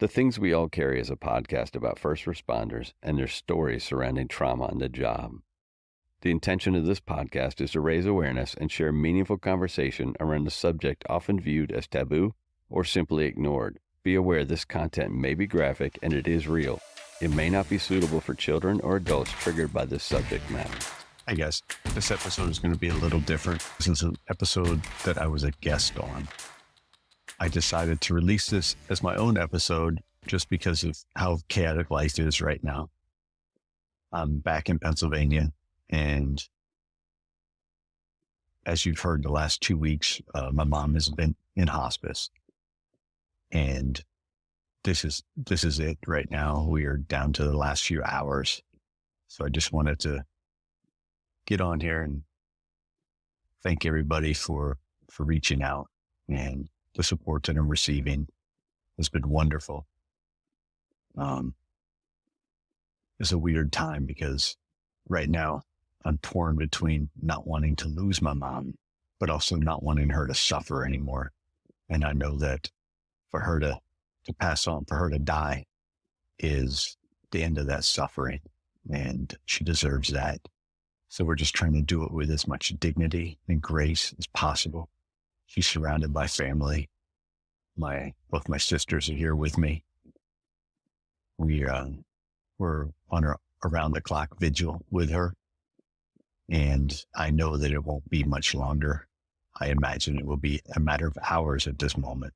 The Things We All Carry is a podcast about first responders and their stories surrounding trauma on the job. The intention of this podcast is to raise awareness and share meaningful conversation around the subject often viewed as taboo or simply ignored. Be aware this content may be graphic and it is real. It may not be suitable for children or adults triggered by this subject matter. I guess this episode is going to be a little different. This is an episode that I was a guest on. I decided to release this as my own episode just because of how chaotic life is right now. I'm back in Pennsylvania, and as you've heard the last 2 weeks, my mom has been in hospice, and this is it right now. We are down to the last few hours. So I just wanted to get on here and thank everybody for reaching out, and the support that I'm receiving has been wonderful. It's a weird time because right now I'm torn between not wanting to lose my mom, but also not wanting her to suffer anymore. And I know that for her to pass on, for her to die is the end of that suffering, and she deserves that. So we're just trying to do it with as much dignity and grace as possible. She's surrounded by family. Both my sisters are here with me. We're on our around the clock vigil with her. And I know that it won't be much longer. I imagine it will be a matter of hours at this moment.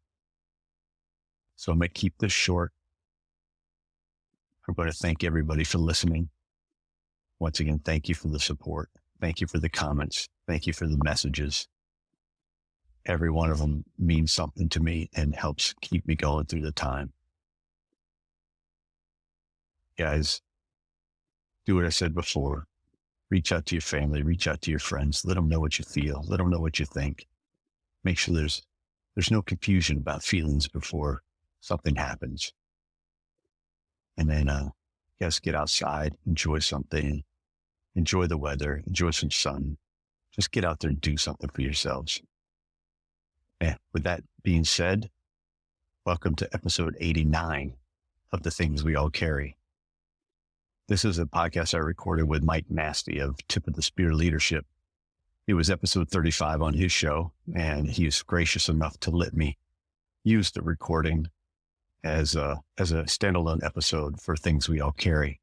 So I'm going to keep this short. I'm going to thank everybody for listening. Once again, thank you for the support. Thank you for the comments. Thank you for the messages. Every one of them means something to me and helps keep me going through the time. Guys, do what I said before. Reach out to your family, reach out to your friends. Let them know what you feel. Let them know what you think. Make sure there's no confusion about feelings before something happens. And then, guys, get outside, enjoy something, enjoy the weather, enjoy some sun. Just get out there and do something for yourselves. And with that being said, welcome to episode 89 of The Things We All Carry. This is a podcast I recorded with Mike Nasti of Tip of the Spear Leadership. It was episode 35 on his show, and he was gracious enough to let me use the recording as a standalone episode for Things We All Carry.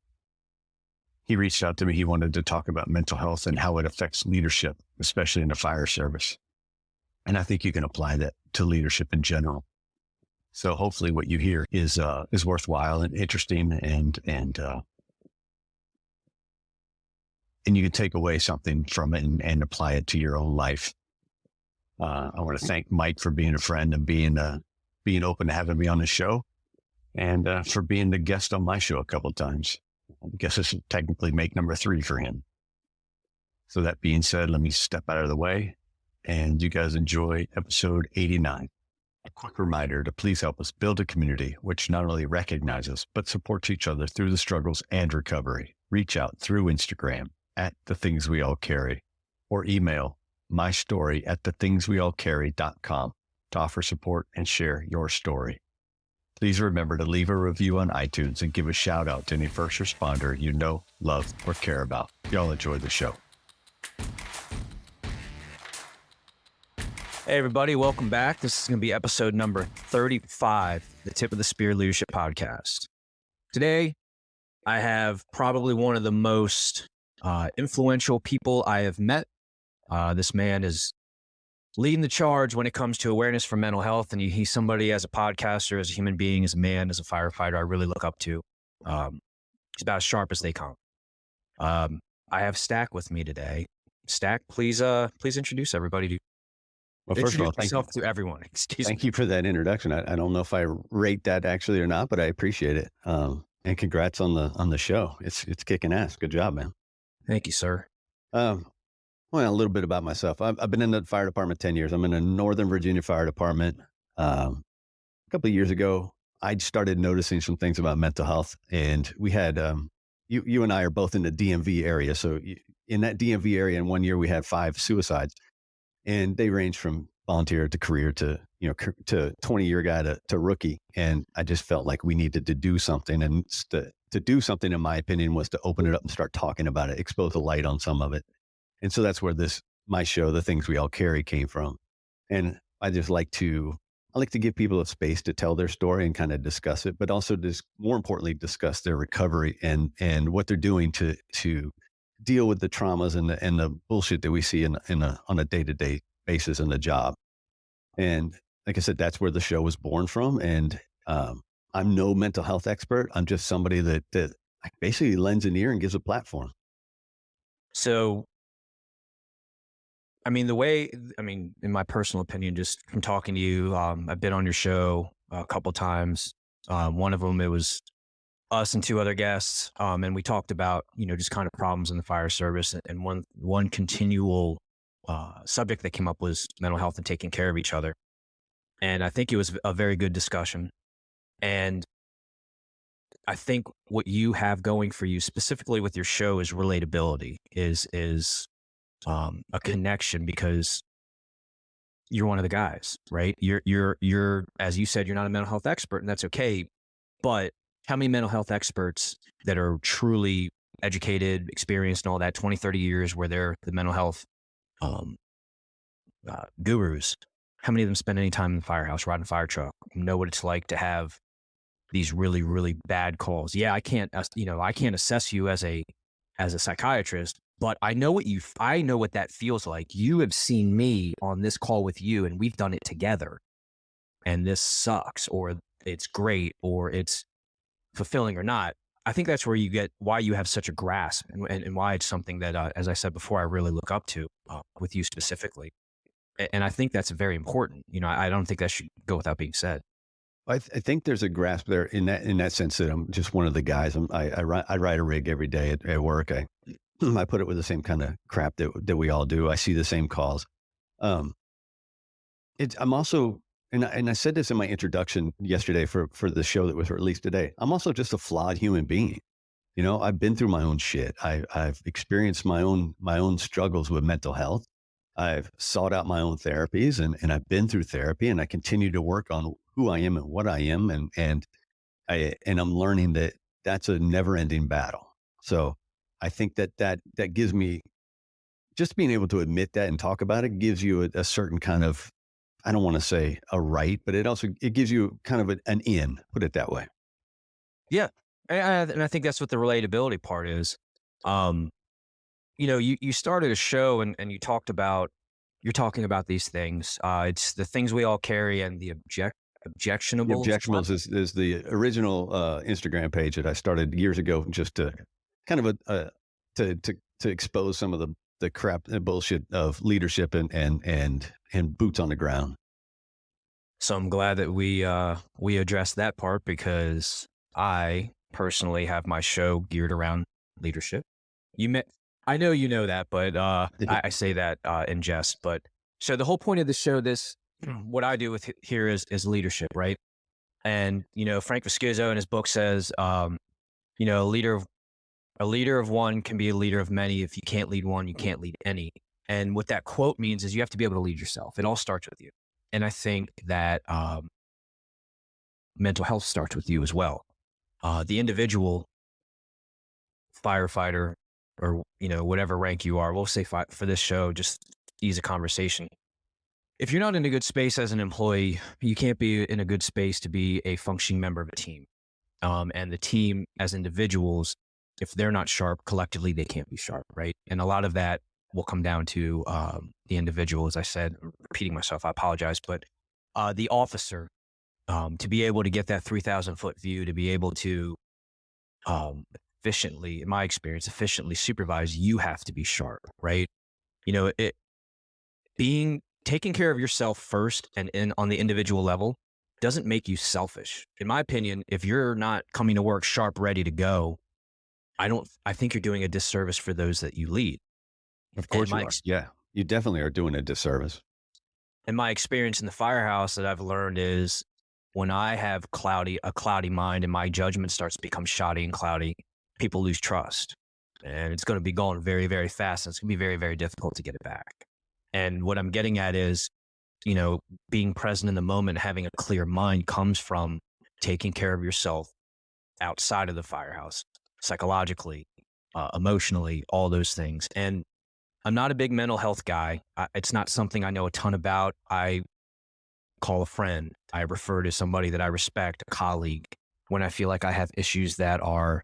He reached out to me. He wanted to talk about mental health and how it affects leadership, especially in the fire service. And I think you can apply that to leadership in general. So hopefully what you hear is worthwhile and interesting, and you can take away something from it and apply it to your own life. I want to thank Mike for being a friend and being open to having me on the show, and for being the guest on my show a couple of times. I guess this would technically make number 3 for him. So that being said, let me step out of the way, and you guys enjoy episode 89. A quick reminder to please help us build a community which not only recognizes, but supports each other through the struggles and recovery. Reach out through Instagram at The Things We All Carry, or email mystory@thethingsweallcarry.com to offer support and share your story. Please remember to leave a review on iTunes and give a shout out to any first responder you know, love, or care about. Y'all enjoy the show. Hey, everybody. Welcome back. This is going to be episode number 35, the Tip of the Spear Leadership Podcast. Today, I have probably one of the most influential people I have met. This man is leading the charge when it comes to awareness for mental health. And he's somebody, as a podcaster, as a human being, as a man, as a firefighter, I really look up to. He's about as sharp as they come. I have Stack with me today. Stack, please introduce everybody. Well, first of all, thank yourself to everyone. Thank you for that introduction. I don't know if I rate that actually or not, but I appreciate it. And congrats on the show. It's kicking ass. Good job, man. Thank you, sir. Well, a little bit about myself. I've been in the fire department 10 years. I'm in a Northern Virginia fire department. A couple of years ago, I started noticing some things about mental health, and we had, you and I are both in the DMV area. So in that DMV area, in 1 year, we had 5 suicides, and they range from volunteer to career to, to 20-year guy to rookie. And I just felt like we needed to do something. And to do something, in my opinion, was to open it up and start talking about it, expose the light on some of it. And so that's where my show, The Things We All Carry, came from. And I like to give people a space to tell their story and kind of discuss it, but also just more importantly, discuss their recovery and what they're doing to deal with the traumas and the bullshit that we see on a day-to-day basis in the job. And like I said, that's where the show was born from. And I'm no mental health expert. I'm just somebody that basically lends an ear and gives a platform. So, in my personal opinion, just from talking to you, I've been on your show a couple times. One of them, it was us and two other guests. And we talked about, just kind of problems in the fire service. And one continual subject that came up was mental health and taking care of each other. And I think it was a very good discussion. And I think what you have going for you specifically with your show is relatability, is a connection, because you're one of the guys, right? You're, as you said, you're not a mental health expert, and that's okay. But how many mental health experts that are truly educated, experienced, and all that, 20, 30 years where they're the mental health gurus, how many of them spend any time in the firehouse, riding a fire truck, know what it's like to have these really, really bad calls? Yeah, I can't assess you as a psychiatrist, but I know what that feels like. You have seen me on this call with you, and we've done it together, and this sucks, or it's great, or it's fulfilling or not. I think that's where you get why you have such a grasp, and why it's something that, as I said before, I really look up to with you specifically. And I think that's very important. I don't think that should go without being said. I think there's a grasp there in that sense that I'm just one of the guys. I ride a rig every day at work. I put it with the same kind of crap that we all do. I see the same calls. I'm also, and I said this in my introduction yesterday for the show that was released today. I'm also just a flawed human being. I've been through my own shit. I've experienced my own struggles with mental health. I've sought out my own therapies, and I've been through therapy, and I continue to work on who I am and what I am. And I'm learning that that's a never ending battle. So I think that gives me, just being able to admit that and talk about it gives you a certain kind of, I don't want to say a right, but it gives you kind of an in, put it that way. Yeah. And I think that's what the relatability part is. You started a show and you're talking about these things. It's the things we all carry, and the objectionables. The objectionables is the original Instagram page that I started years ago, just to kind of to expose some of the crap and bullshit of leadership and boots on the ground. So I'm glad that we addressed that part, because I personally have my show geared around leadership. I know you know that, but I say that in jest. But so the whole point of the show, what I do with here is leadership, right? And Frank Viscuso in his book says, a leader of one can be a leader of many. If you can't lead one, you can't lead any. And what that quote means is you have to be able to lead yourself. It all starts with you. And I think that mental health starts with you as well. The individual firefighter, or whatever rank you are, we'll say for this show, just ease a conversation. If you're not in a good space as an employee, you can't be in a good space to be a functioning member of a team. And the team as individuals, if they're not sharp collectively, they can't be sharp, right? And a lot of that will come down to the individual. As I said, I'm repeating myself, I apologize, but the officer, to be able to get that 3,000 foot view, to be able to efficiently, in my experience, efficiently supervise, you have to be sharp, right? Taking care of yourself first and on the individual level doesn't make you selfish. In my opinion, if you're not coming to work sharp, ready to go, I think you're doing a disservice for those that you lead. Of course you are. Yeah, you definitely are doing a disservice. And my experience in the firehouse that I've learned is, when I have a cloudy mind and my judgment starts to become shoddy and cloudy, people lose trust, and it's going to be going very, very fast, and it's going to be very, very difficult to get it back. And what I'm getting at is, being present in the moment, having a clear mind comes from taking care of yourself outside of the firehouse, psychologically, emotionally, all those things. And I'm not a big mental health guy. It's not something I know a ton about. I call a friend. I refer to somebody that I respect, a colleague, when I feel like I have issues that are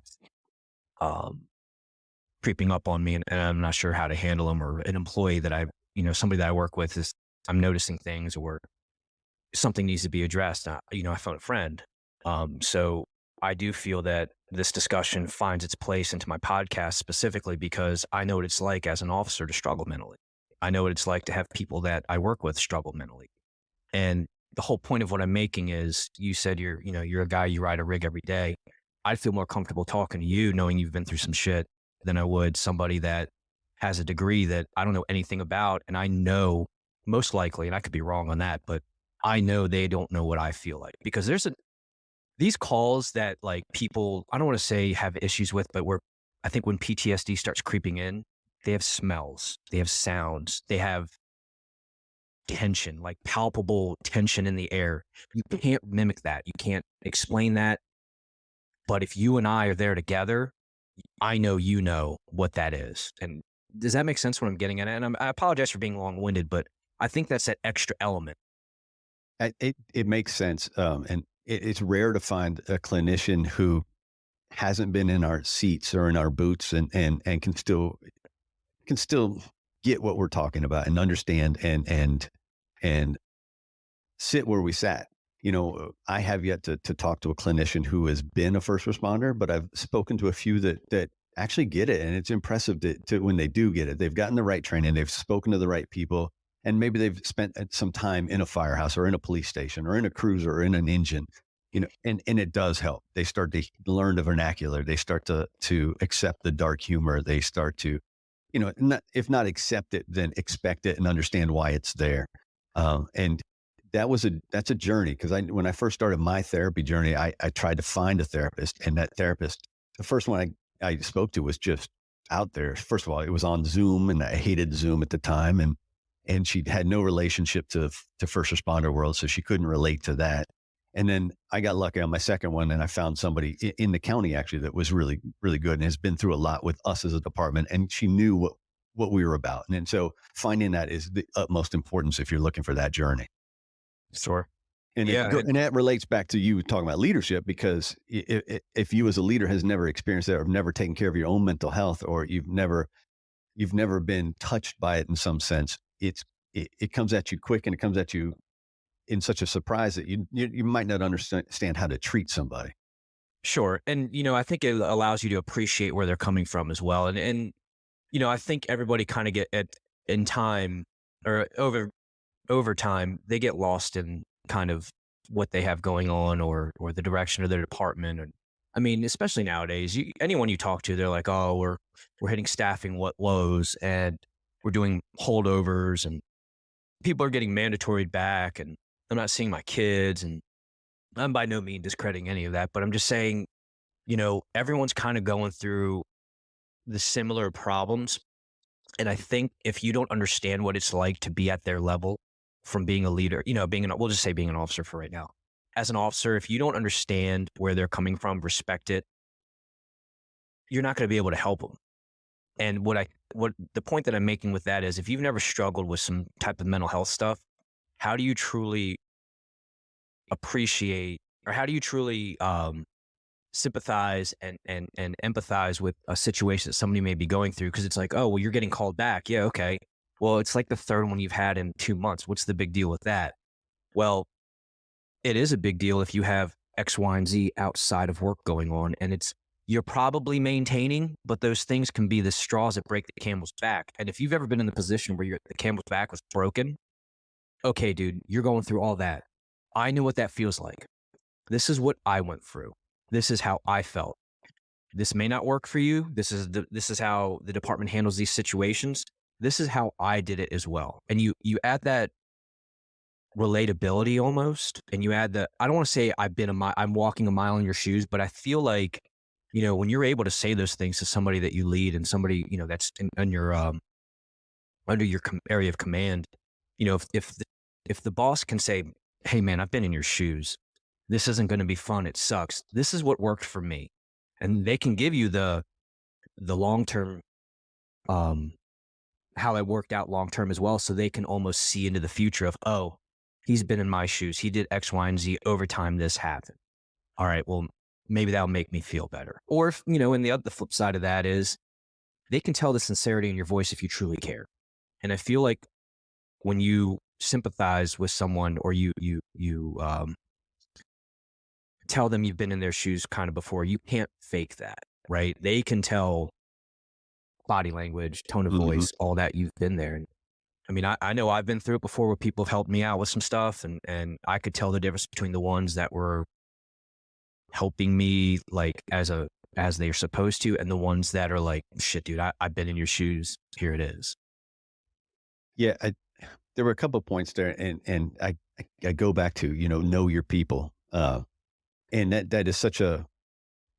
creeping up on me and I'm not sure how to handle them, or an employee that somebody that I work with I'm noticing things or something needs to be addressed. I phone a friend. So I do feel that this discussion finds its place into my podcast specifically because I know what it's like as an officer to struggle mentally. I know what it's like to have people that I work with struggle mentally. And the whole point of what I'm making is, you said you're a guy, you ride a rig every day. I'd feel more comfortable talking to you knowing you've been through some shit than I would somebody that has a degree that I don't know anything about. And I know most likely, and I could be wrong on that, but I know they don't know what I feel like, because these calls that like people, I don't want to say have issues with, but I think when PTSD starts creeping in, they have smells, they have sounds, they have tension, like palpable tension in the air. You can't mimic that. You can't explain that. But if you and I are there together, I know you know what that is. And does that make sense what I'm getting at? And I apologize for being long-winded, but I think that's that extra element. It makes sense. And it's rare to find a clinician who hasn't been in our seats or in our boots and can still get what we're talking about and understand and sit where we sat. I have yet to talk to a clinician who has been a first responder, but I've spoken to a few that actually get it. And it's impressive to when they do get it. They've gotten the right training, they've spoken to the right people, and maybe they've spent some time in a firehouse or in a police station or in a cruiser or in an engine, and it does help. They start to learn the vernacular. They start to accept the dark humor. They start to, if not accept it, then expect it and understand why it's there. And that's a journey. Cause when I first started my therapy journey, I tried to find a therapist, and that therapist, the first one I spoke to was just out there. First of all, it was on Zoom, and I hated Zoom at the time. And she had no relationship to first responder world. So she couldn't relate to that. And then I got lucky on my second one, and I found somebody in the county actually that was really, really good and has been through a lot with us as a department. And she knew what we were about. And so finding that is the utmost importance if you're looking for that journey. Sure. And and that relates back to you talking about leadership, because if you as a leader has never experienced that, or never taken care of your own mental health, or you've never been touched by it in some sense, it comes at you quick, and it comes at you in such a surprise that you might not understand how to treat somebody. Sure. And, I think it allows you to appreciate where they're coming from as well. And I think everybody kind of in time, or over time, they get lost in kind of what they have going on, or the direction of their department. And I mean, especially nowadays, anyone you talk to, they're like, oh, we're hitting staffing lows, and we're doing holdovers, and people are getting mandatoried back, and I'm not seeing my kids. And I'm by no means discrediting any of that, but I'm just saying, everyone's kind of going through the similar problems. And I think if you don't understand what it's like to be at their level, from being a leader, we'll just say being an officer for right now. As an officer, if you don't understand where they're coming from, respect it, you're not going to be able to help them. And what the point that I'm making with that is, if you've never struggled with some type of mental health stuff, how do you truly appreciate, or how do you truly sympathize and empathize with a situation that somebody may be going through? Because it's like, oh, well, you're getting called back. Yeah, okay. Well, it's like the third one you've had in 2 months. What's the big deal with that? Well, it is a big deal if you have X, Y, and Z outside of work going on, and you're probably maintaining, but those things can be the straws that break the camel's back. And if you've ever been in the position where the camel's back was broken, okay, dude, you're going through all that. I know what that feels like. This is what I went through. This is how I felt. This may not work for you. This is how the department handles these situations. This is how I did it as well. And you add that relatability almost, and you add I don't want to say I'm walking a mile in your shoes, but I feel like, when you're able to say those things to somebody that you lead, and somebody, that's in your under your area of command, if if the boss can say, hey man, I've been in your shoes. This isn't going to be fun. It sucks. This is what worked for me. And they can give you the long-term, how it worked out long-term as well. So they can almost see into the future of, oh, he's been in my shoes. He did X, Y, and Z. Over time, this happened. All right, well, maybe that'll make me feel better. Or if, and the flip side of that is they can tell the sincerity in your voice if you truly care. And I feel like when you sympathize with someone, or you tell them you've been in their shoes kind of before, you can't fake that, right? They can tell body language, tone of voice, all that, you've been there. And I mean, I know I've been through it before where people have helped me out with some stuff, and I could tell the difference between the ones that were helping me like as they're supposed to, and the ones that are like, shit, dude, I've been in your shoes. Here it is. Yeah. There were a couple of points there, and I go back to, know your people. And that is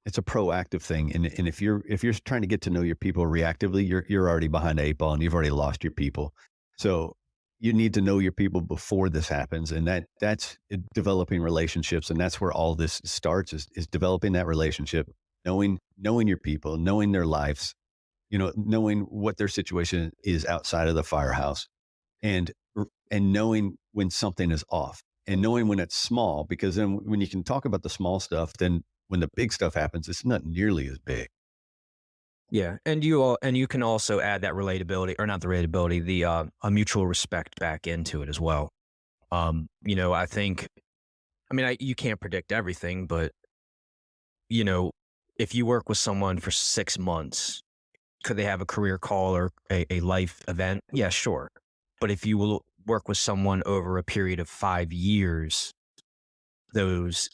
it's a proactive thing. And if you're trying to get to know your people reactively, you're already behind the eight ball and you've already lost your people. So you need to know your people before this happens. And that's developing relationships. And that's where all this starts is developing that relationship, knowing your people, knowing their lives, knowing what their situation is outside of the firehouse, and knowing when something is off, and knowing when it's small, because then when you can talk about the small stuff, then when the big stuff happens, it's not nearly as big. Yeah. And you can also add that relatability, or not the relatability, the a mutual respect back into it as well. I think, you can't predict everything, but if you work with someone for 6 months, could they have a career call or a life event? Yeah, sure. But if you will work with someone over a period of 5 years, those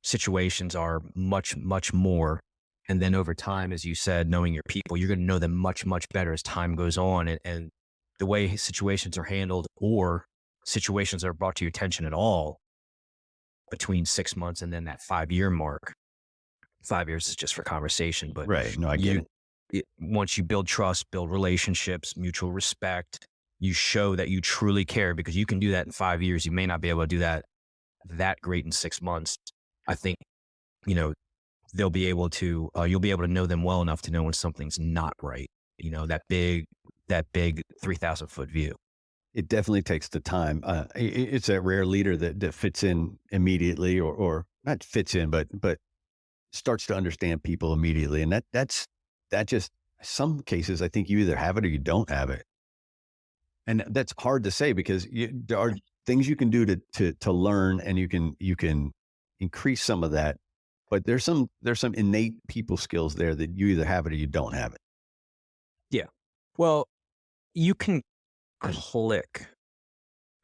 situations are much, much more. And then over time, as you said, knowing your people, you're going to know them much, much better as time goes on. And the way situations are handled, or situations that are brought to your attention at all, between 6 months and then that 5-year mark. 5 years is just for conversation, but Right. No, I get it. Once you build trust, build relationships, mutual respect, you show that you truly care, because you can do that in 5 years. You may not be able to do that great in 6 months. I think, they'll be able to, you'll be able to know them well enough to know when something's not right. That big 3,000 foot view. It definitely takes the time. It's a rare leader that fits in immediately, or not fits in, but starts to understand people immediately. And that just, some cases, I think you either have it or you don't have it. And that's hard to say, because there are things you can do to learn, and you can increase some of that. But there's some innate people skills there that you either have it or you don't have it. Yeah. Well, you can click.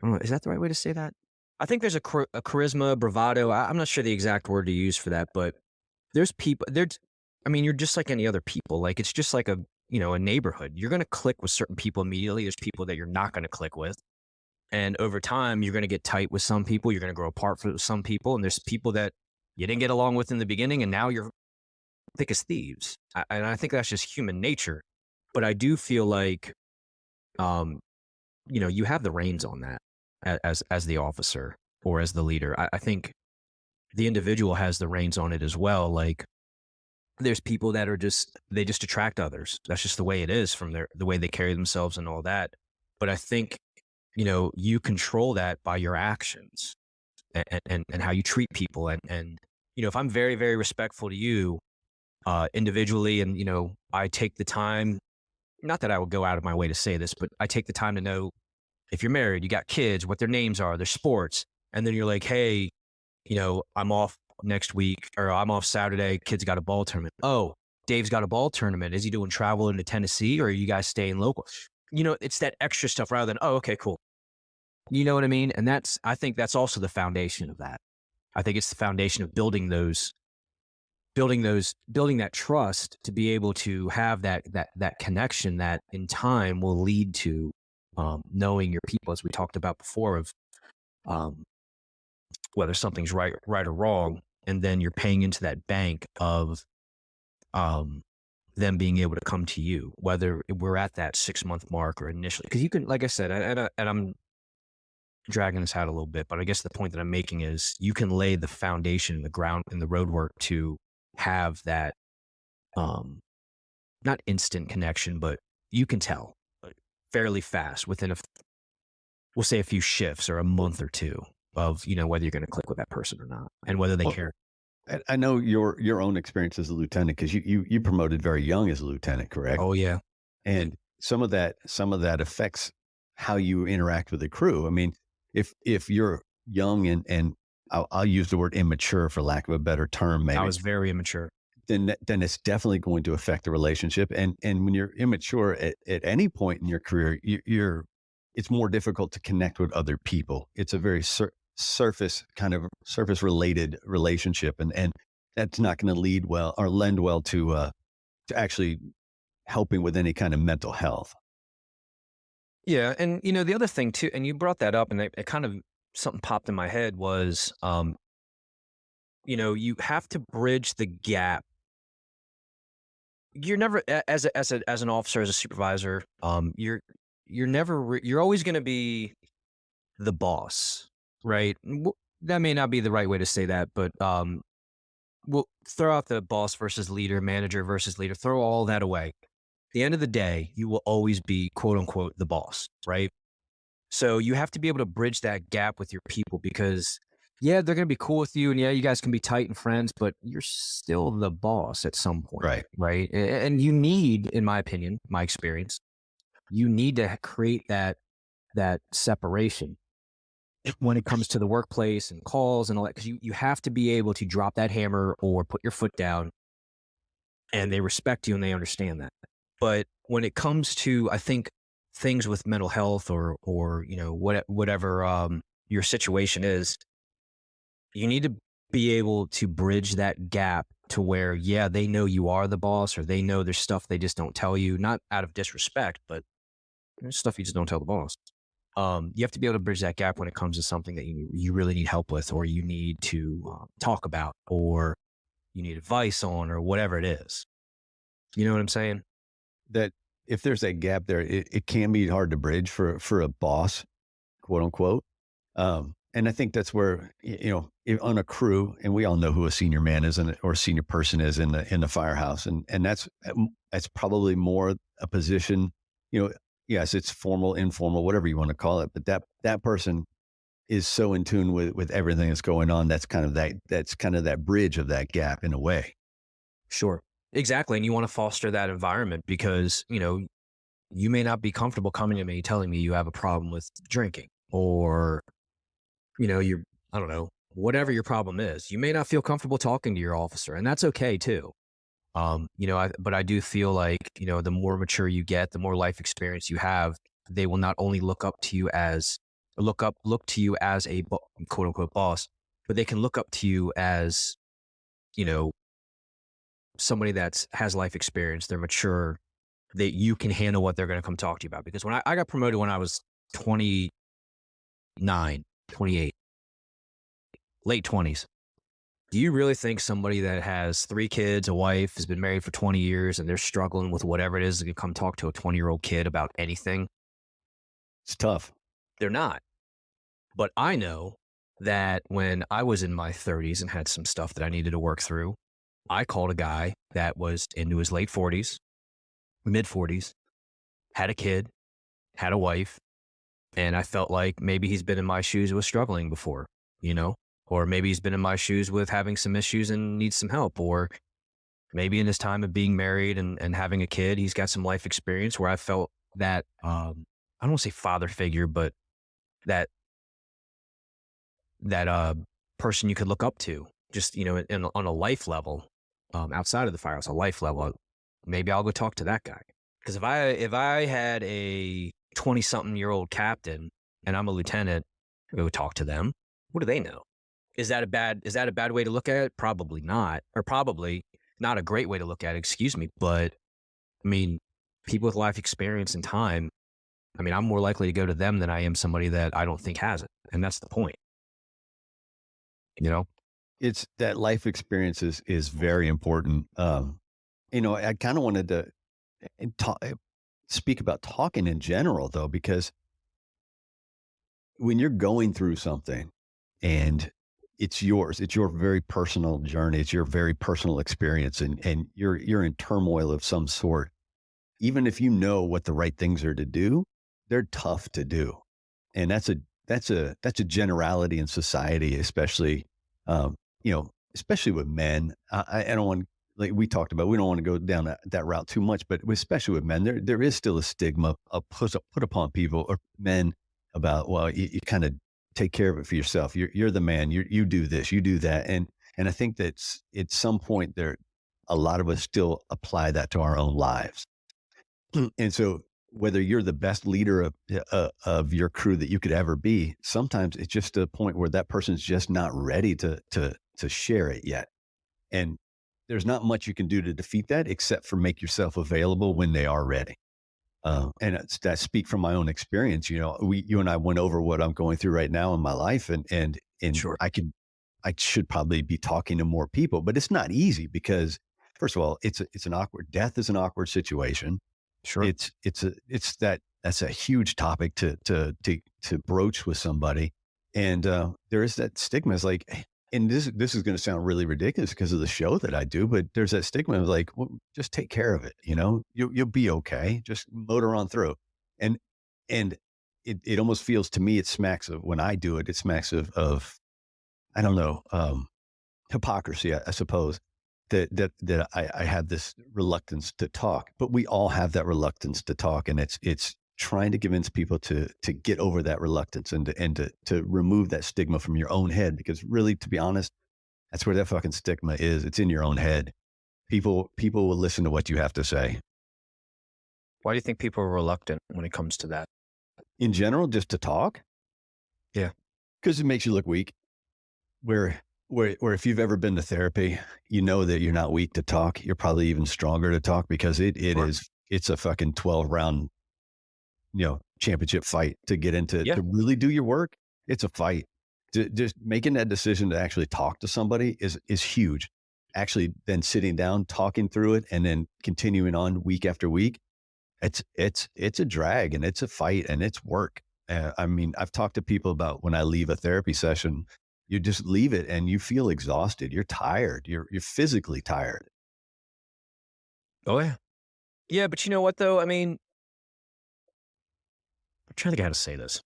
I don't know, is that the right way to say that? I think there's a charisma, bravado. I'm not sure the exact word to use for that, but there's people. You're just like any other people. Like, it's just like a neighborhood. You're going to click with certain people immediately. There's people that you're not going to click with. And over time, you're going to get tight with some people. You're going to grow apart with some people. And there's people that you didn't get along with in the beginning, and now you're thick as thieves. And I think that's just human nature. But I do feel like, you have the reins on that as the officer or as the leader. I think the individual has the reins on it as well. Like, there's people that are they just attract others. That's just the way it is, from the way they carry themselves and all that. But I think, you control that by your actions and how you treat people. And if I'm very, very respectful to you individually, and, I take the time, not that I would go out of my way to say this, but I take the time to know if you're married, you got kids, what their names are, their sports. And then you're like, hey, I'm off next week, or I'm off Saturday, kids got a ball tournament. Oh, Dave's got a ball tournament. Is he doing travel into Tennessee, or are you guys staying local? It's that extra stuff rather than, oh, okay, cool. You know what I mean? And I think that's also the foundation of that. I think it's the foundation of building that trust, to be able to have that connection that in time will lead to knowing your people, as we talked about before, of whether something's right or wrong. And then you're paying into that bank of them being able to come to you, whether we're at that 6 month mark or initially. Because you can, like I said, and dragging this out a little bit, but I guess the point that I'm making is you can lay the foundation, the ground, and the road work to have that, not instant connection, but you can tell fairly fast within we'll say a few shifts or a month or two of, whether you're going to click with that person or not and whether they Well, care. I know your own experience as a lieutenant, because you promoted very young as a lieutenant, correct? Oh yeah. And some of that affects how you interact with the crew. I mean, if you're young and I'll use the word immature for lack of a better term, maybe, I was very immature. then it's definitely going to affect the relationship. And when you're immature at any point in your career, it's more difficult to connect with other people. It's a very surface related relationship, and that's not going to lead well or lend well to actually helping with any kind of mental health. Yeah. And, the other thing too, and you brought that up and it kind of, something popped in my head was, you have to bridge the gap. You're never, as an officer, as a supervisor, you're never, you're always going to be the boss, right? That may not be the right way to say that, but, we'll throw out the boss versus leader, manager versus leader, throw all that away. At the end of the day, you will always be quote unquote the boss, right? So you have to be able to bridge that gap with your people because, yeah, they're going to be cool with you. And yeah, you guys can be tight and friends, but you're still the boss at some point. Right. Right. And you need, in my opinion, my experience, you need to create that separation when it comes to the workplace and calls and all that. Because you have to be able to drop that hammer or put your foot down and they respect you and they understand that. But when it comes to, I think, things with mental health or whatever your situation is, you need to be able to bridge that gap to where, yeah, they know you are the boss or they know there's stuff they just don't tell you, not out of disrespect, but there's stuff you just don't tell the boss. You have to be able to bridge that gap when it comes to something that you really need help with or you need to talk about or you need advice on or whatever it is. You know what I'm saying? That if there's a gap there, it can be hard to bridge for a boss, quote unquote. And I think that's where, on a crew, and we all know who a senior man is or a senior person is in the firehouse. And that's probably more a position, yes, it's formal, informal, whatever you want to call it. But that person is so in tune with everything that's going on. That's kind of that bridge of that gap in a way. Sure. Exactly. And you want to foster that environment because, you may not be comfortable coming to me telling me you have a problem with drinking or, I don't know, whatever your problem is. You may not feel comfortable talking to your officer and that's okay too. But I do feel like, the more mature you get, the more life experience you have, they will not only look to you as a quote unquote boss, but they can look up to you as, somebody that has life experience. They're mature, that you can handle what they're going to come talk to you about. Because when I got promoted when I was 29, 28, late 20s, do you really think somebody that has 3 kids, a wife, has been married for 20 years, and they're struggling with whatever it is, they can come talk to a 20-year-old kid about anything? It's tough. They're not. But I know that when I was in my 30s and had some stuff that I needed to work through, I called a guy that was into his late 40s, mid 40s, had a kid, had a wife, and I felt like maybe he's been in my shoes with struggling before, or maybe he's been in my shoes with having some issues and needs some help, or maybe in his time of being married and having a kid, he's got some life experience where I felt that, I don't want to say father figure, but that person you could look up to just, on a life level, outside of the firehouse, a life level. Maybe I'll go talk to that guy. Because if I had a 20-something-year-old captain and I'm a lieutenant, I go talk to them. What do they know? Is that a bad way to look at it? Probably not, or probably not a great way to look at it. Excuse me, but I mean, people with life experience and time. I mean, I'm more likely to go to them than I am somebody that I don't think has it, and that's the point. It's that life experience is very important. I kind of wanted to speak about talking in general, though, because when you're going through something and it's yours, it's your very personal journey, it's your very personal experience, and you're in turmoil of some sort, even if you know what the right things are to do, they're tough to do. And that's a generality in society, especially, you know, especially with men. I don't want, like we talked about, we don't want to go down that route too much, but especially with men, there is still a stigma put upon people or men about, well, you kind of take care of it for yourself. You're the man. You do this, you do that, and I think that's at some point there, a lot of us still apply that to our own lives. And so whether you're the best leader of your crew that you could ever be, sometimes it's just a point where that person's just not ready to share it yet. And there's not much you can do to defeat that except for make yourself available when they are ready. And it's, that speak from my own experience. You know, you and I went over what I'm going through right now in my life, and Sure. I should probably be talking to more people, but it's not easy because, first of all, it's an awkward, death is an awkward situation. Sure. That's a huge topic to broach with somebody, and there is that stigma. It's like, and this is going to sound really ridiculous because of the show that I do, but there's that stigma of like, well, just take care of it. You know, you'll be okay. Just motor on through, and and it almost feels to me, it smacks of, when I do it, it smacks of I don't know, hypocrisy, I suppose, that I have this reluctance to talk, but we all have that reluctance to talk, and it's trying to convince people to get over that reluctance and to remove that stigma from your own head, because really, to be honest, that's where that fucking stigma is. It's in your own head. People will listen to what you have to say. Why do you think people are reluctant when it comes to that? In general, just to talk. Yeah. Because it makes you look weak. Where if you've ever been to therapy, you know that you're not weak to talk. You're probably even stronger to talk, because Sure. it's a fucking 12 round, championship fight to get into, Yeah. to really do your work. It's a fight. Just making that decision to actually talk to somebody is huge. Actually, then sitting down, talking through it, and then continuing on week after week. It's a drag, and it's a fight, and it's work. I mean, I've talked to people about when I leave a therapy session, you just leave it and you feel exhausted. You're tired. You're physically tired. Oh, yeah. Yeah, but you know what, though? I mean, I'm trying to think how to say this.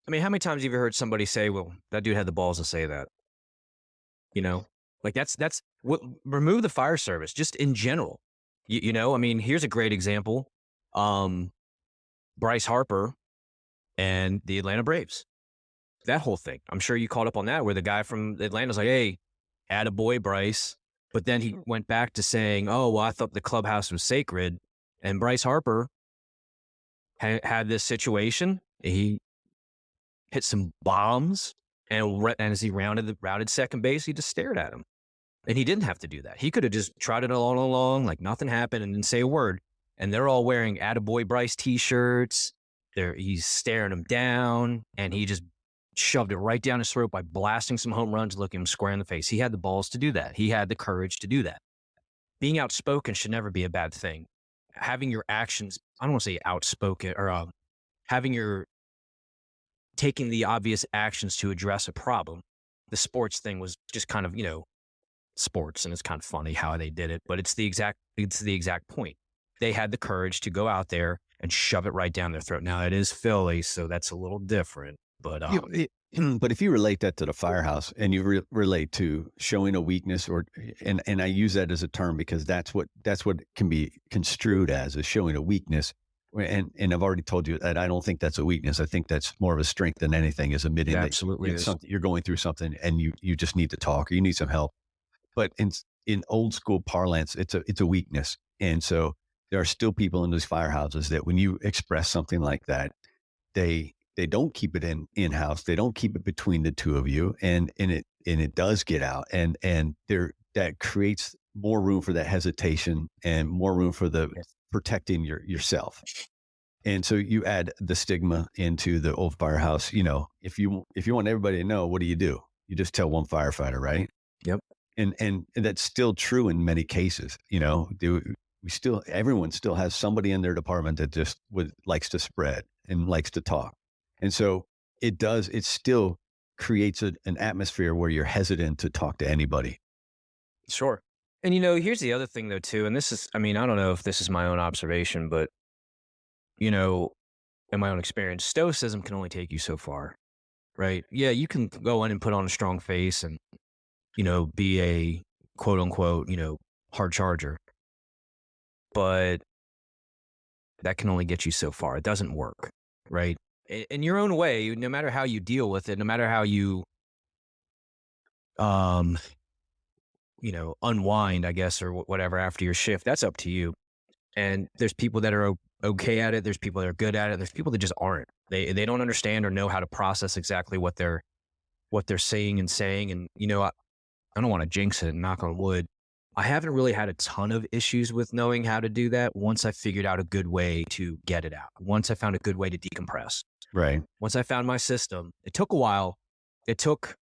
I mean, how many times have you heard somebody say, well, that dude had the balls to say that? You know, like that's what, remove the fire service just in general. You know, I mean, here's a great example. Bryce Harper and the Atlanta Braves. That whole thing. I'm sure you caught up on that, where the guy from Atlanta's like, hey, attaboy, Bryce. But then he went back to saying, oh, well, I thought the clubhouse was sacred. And Bryce Harper had this situation. He hit some bombs, and as he rounded second base, he just stared at him. And he didn't have to do that. He could have just trotted along like nothing happened and didn't say a word. And they're all wearing attaboy Bryce t-shirts. He's staring him down, and he just shoved it right down his throat by blasting some home runs, looking him square in the face. He had the balls to do that. He had the courage to do that. Being outspoken should never be a bad thing. Having your actions, I don't want to say outspoken, or taking the obvious actions to address a problem. The sports thing was just kind of, sports, and it's kind of funny how they did it, but it's the exact point. They had the courage to go out there and shove it right down their throat. Now, it is Philly, so that's a little different. But But if you relate that to the firehouse, and you relate to showing a weakness, and I use that as a term because that's what can be construed as, is showing a weakness. And I've already told you that I don't think that's a weakness. I think that's more of a strength than anything, is admitting that absolutely is. you're going through something and you just need to talk, or you need some help. But in old school parlance, it's a weakness. And so there are still people in those firehouses that when you express something like that, they don't keep it in-house. They don't keep it between the two of you. And it does get out. And that creates more room for that hesitation and more room for the protecting yourself. And so you add the stigma into the old firehouse. If you want everybody to know, what do? You just tell one firefighter, right? Yep. And that's still true in many cases. Everyone still has somebody in their department that just likes to spread and likes to talk. And so it still creates an atmosphere where you're hesitant to talk to anybody. Sure. And here's the other thing though too, and this is, I mean, I don't know if this is my own observation, but in my own experience, stoicism can only take you so far, right? Yeah, you can go in and put on a strong face and, be a quote unquote, hard charger, but that can only get you so far. It doesn't work, right? In your own way, no matter how you deal with it, no matter how you, um, unwind, I guess, or whatever after your shift, that's up to you. And there's people that are okay at it. There's people that are good at it. There's people that just aren't. They don't understand or know how to process exactly what they're saying. And I don't want to jinx it, knock on wood. I haven't really had a ton of issues with knowing how to do that once I figured out a good way to get it out. Once I found a good way to decompress. Right. Once I found my system, it took a while. It took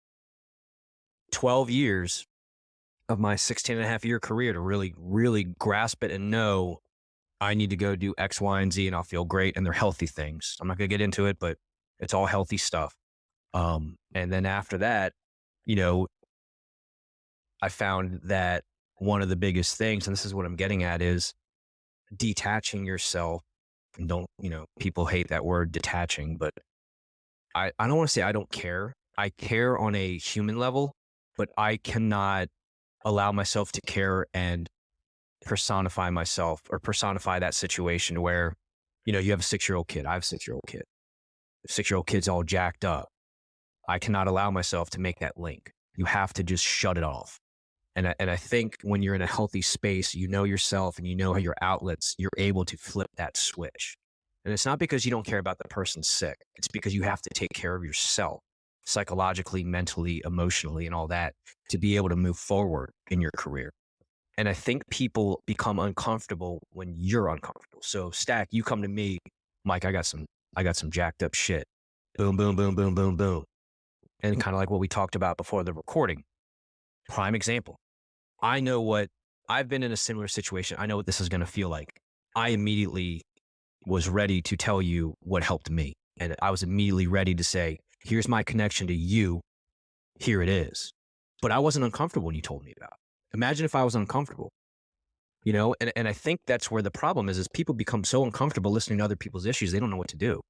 12 years of my 16 and a half year career to really, really grasp it and know I need to go do X, Y, and Z and I'll feel great. And they're healthy things. I'm not going to get into it, but it's all healthy stuff. And then after that, I found that one of the biggest things, and this is what I'm getting at, is detaching yourself. And people hate that word detaching, but I don't want to say I don't care. I care on a human level, but I cannot allow myself to care and personify myself or personify that situation where, you have a 6-year-old kid. I have a 6-year-old kid. The 6-year-old kid's all jacked up. I cannot allow myself to make that link. You have to just shut it off. And I think when you're in a healthy space, you know yourself and you know your outlets, you're able to flip that switch. And it's not because you don't care about the person sick. It's because you have to take care of yourself psychologically, mentally, emotionally, and all that to be able to move forward in your career. And I think people become uncomfortable when you're uncomfortable. So Stack, you come to me, Mike, I got some jacked up shit. Boom, boom, boom, boom, boom, boom. And kind of like what we talked about before the recording. Prime example. I know I've been in a similar situation. I know what this is going to feel like. I immediately was ready to tell you what helped me. And I was immediately ready to say, here's my connection to you. Here it is. But I wasn't uncomfortable when you told me about it. Imagine if I was uncomfortable, and I think that's where the problem is people become so uncomfortable listening to other people's issues. They don't know what to do.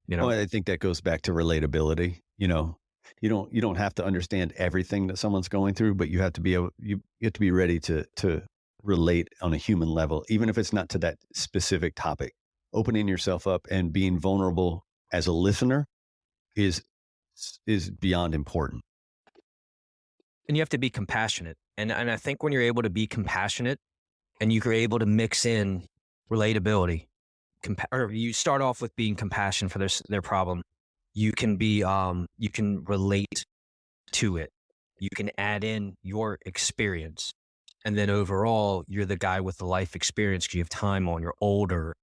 Well, I think that goes back to relatability. You don't have to understand everything that someone's going through, but you have to be ready to relate on a human level, even if it's not to that specific topic. Opening yourself up and being vulnerable as a listener is beyond important. And you have to be compassionate. And I think when you're able to be compassionate and you're able to mix in relatability, or you start off with being compassionate for their problem, you can be, you can relate to it. You can add in your experience. And then overall, you're the guy with the life experience because you have time on, you're older,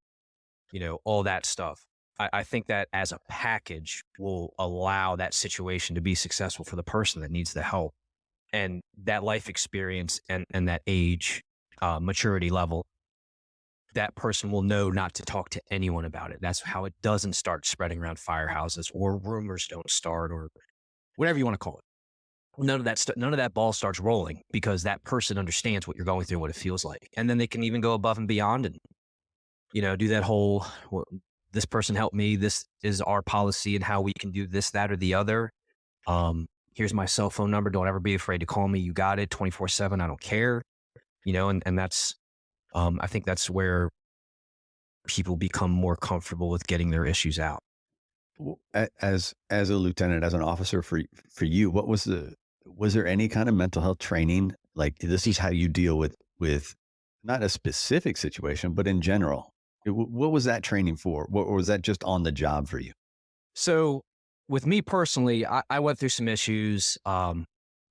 all that stuff. I think that as a package will allow that situation to be successful for the person that needs the help. And that life experience and that age, maturity level, that person will know not to talk to anyone about it. That's how it doesn't start spreading around firehouses or rumors don't start or whatever you want to call it. None of that ball starts rolling because that person understands what you're going through and what it feels like. And then they can even go above and beyond and, do that whole, well, this person helped me. This is our policy and how we can do this, that, or the other. Here's my cell phone number. Don't ever be afraid to call me. You got it 24/7. I don't care, and that's, I think that's where people become more comfortable with getting their issues out. As a lieutenant, as an officer for you, was there any kind of mental health training? Like this is how you deal with not a specific situation, but in general, what was that training for? Or was that just on the job for you? So with me personally, I went through some issues,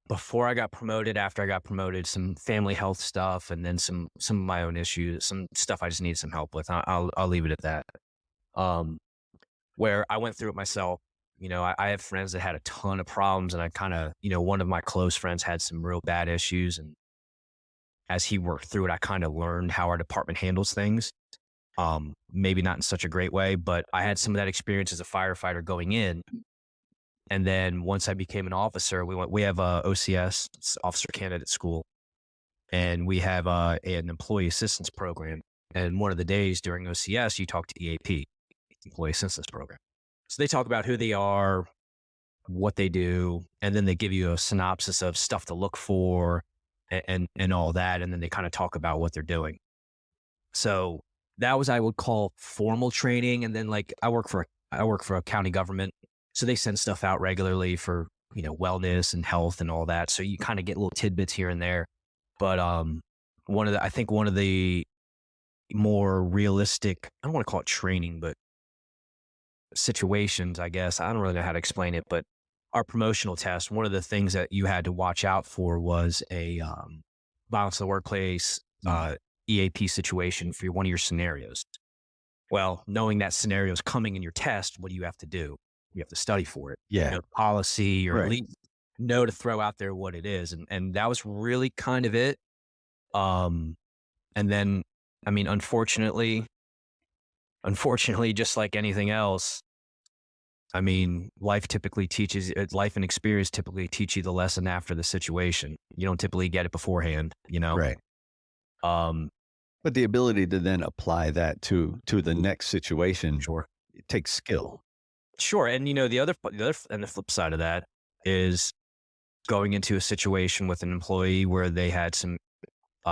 before I got promoted, after I got promoted, some family health stuff, and then some of my own issues, some stuff I just needed some help with. I'll leave it at that. Where I went through it myself. I have friends that had a ton of problems, and I kind of, one of my close friends had some real bad issues, and as he worked through it, I kind of learned how our department handles things. maybe not in such a great way, but I had some of that experience as a firefighter going in. And then once I became an officer, we have a OCS, it's Officer Candidate School, and we have an employee assistance program. And one of the days during OCS, you talk to EAP, Employee Assistance Program. So they talk about who they are, what they do, and then they give you a synopsis of stuff to look for and all that. And then they kind of talk about what they're doing. So that was, I would call formal training. And then like I work for a county government. So they send stuff out regularly for, wellness and health and all that. So you kind of get little tidbits here and there. But one of the more realistic, I don't want to call it training, but situations, I guess. I don't really know how to explain it, but our promotional test, one of the things that you had to watch out for was a violence in the workplace EAP situation for one of your scenarios. Well, knowing that scenario is coming in your test, what do you have to do? You have to study for it. Yeah. Know the policy, or Right. at least know to throw out there what it is. And that was really kind of it. And then, I mean, unfortunately, just like anything else, I mean, life and experience typically teach you the lesson after the situation. You don't typically get it beforehand, Right. But the ability to then apply that to the next situation, Sure. it takes skill. Sure. And, the other and the flip side of that is going into a situation with an employee where they had some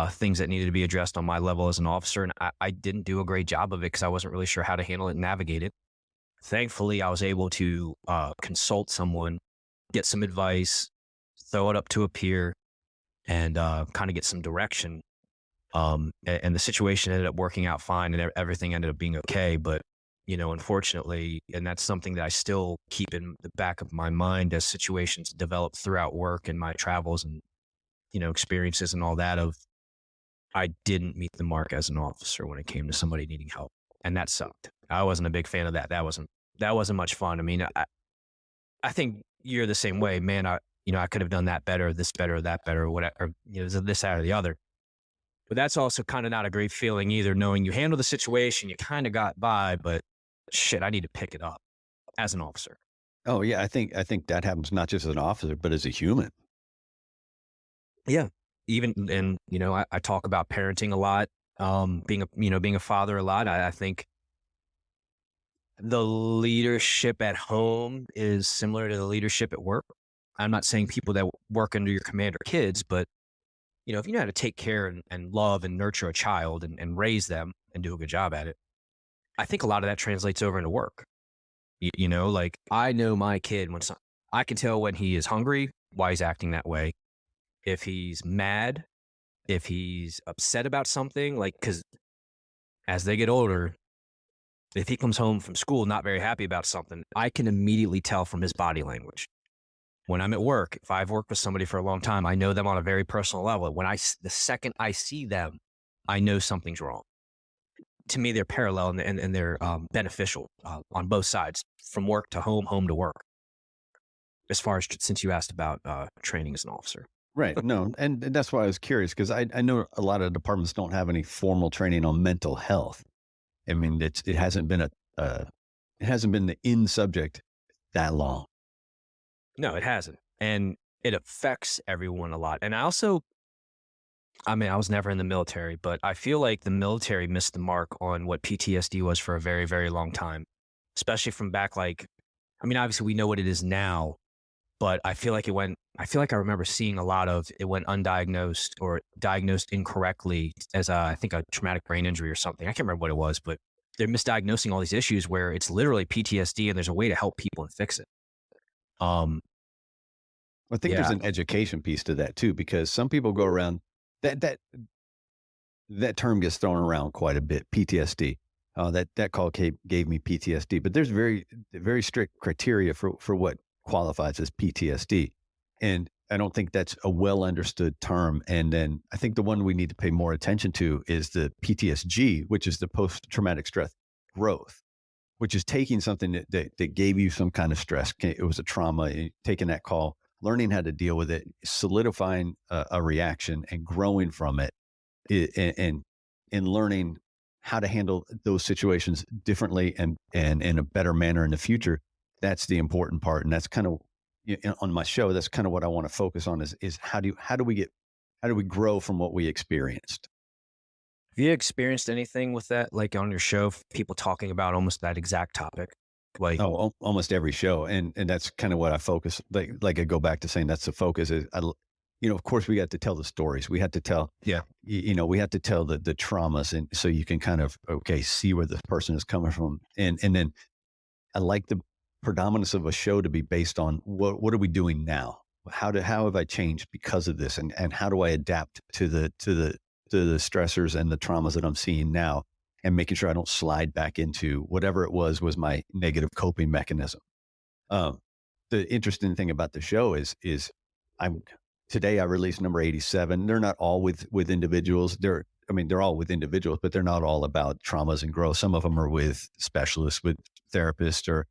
things that needed to be addressed on my level as an officer. And I didn't do a great job of it because I wasn't really sure how to handle it and navigate it. Thankfully, I was able to consult someone, get some advice, throw it up to a peer, and kind of get some direction. And the situation ended up working out fine, and everything ended up being okay. But, unfortunately, and that's something that I still keep in the back of my mind as situations develop throughout work and my travels and, experiences and all that, of I didn't meet the mark as an officer when it came to somebody needing help. And that sucked. I wasn't a big fan of that. That wasn't much fun. I mean, I think you're the same way, man. I could have done that better, this better, that better, whatever, or, this, that, or the other. But that's also kind of not a great feeling either, knowing you handle the situation, you kind of got by, but shit, I need to pick it up as an officer. Oh yeah, I think that happens not just as an officer, but as a human. Yeah. Even, and, I talk about parenting a lot, being a father a lot. I think the leadership at home is similar to the leadership at work. I'm not saying people that work under your command are kids, but if you know how to take care and love and nurture a child and raise them and do a good job at it, I think a lot of that translates over into work. Like I know my kid I can tell when he is hungry, why he's acting that way. If he's mad, if he's upset about something, like, because as they get older, if he comes home from school not very happy about something, I can immediately tell from his body language. When I'm at work, if I've worked with somebody for a long time, I know them on a very personal level. The second I see them, I know something's wrong. To me, they're parallel and they're beneficial on both sides, from work to home, home to work. As far as, since you asked about training as an officer. Right. No, and that's why I was curious, because I know a lot of departments don't have any formal training on mental health. I mean, it hasn't been the in subject that long. No, it hasn't. And it affects everyone a lot. And I was never in the military, but I feel like the military missed the mark on what PTSD was for a very, very long time, especially from back, obviously we know what it is now, but I feel like I remember seeing a lot of it went undiagnosed or diagnosed incorrectly as I think a traumatic brain injury or something. I can't remember what it was, but they're misdiagnosing all these issues where it's literally PTSD and there's a way to help people and fix it. I think there's an education piece to that too, because some people go around that term gets thrown around quite a bit. PTSD. That call gave me PTSD, but there's very, very strict criteria for what qualifies as PTSD. And I don't think that's a well understood term. And then I think the one we need to pay more attention to is the PTSG, which is the post traumatic stress growth, which is taking something that gave you some kind of stress. It was a trauma, taking that call, learning how to deal with it, solidifying a reaction and growing from it, and learning how to handle those situations differently and in a better manner in the future. That's the important part. And that's kind of on my show, that's kind of what I want to focus on is how do we grow from what we experienced? Have you experienced anything with that, like on your show, people talking about almost that exact topic? Like, Almost every show. And that's kind of what I focus, like I go back to saying that's the focus is, of course we got to tell the stories. We had to tell, yeah, we had to tell the traumas. And so you can kind of, see where the person is coming from. And then I like the predominance of a show to be based on what are we doing now? How have I changed because of this? And how do I adapt to the stressors and the traumas that I'm seeing now, and making sure I don't slide back into whatever it was my negative coping mechanism. The interesting thing about the show is today I released number 87. They're not all with individuals. They're all with individuals, but they're not all about traumas and growth. Some of them are with specialists, with therapists, or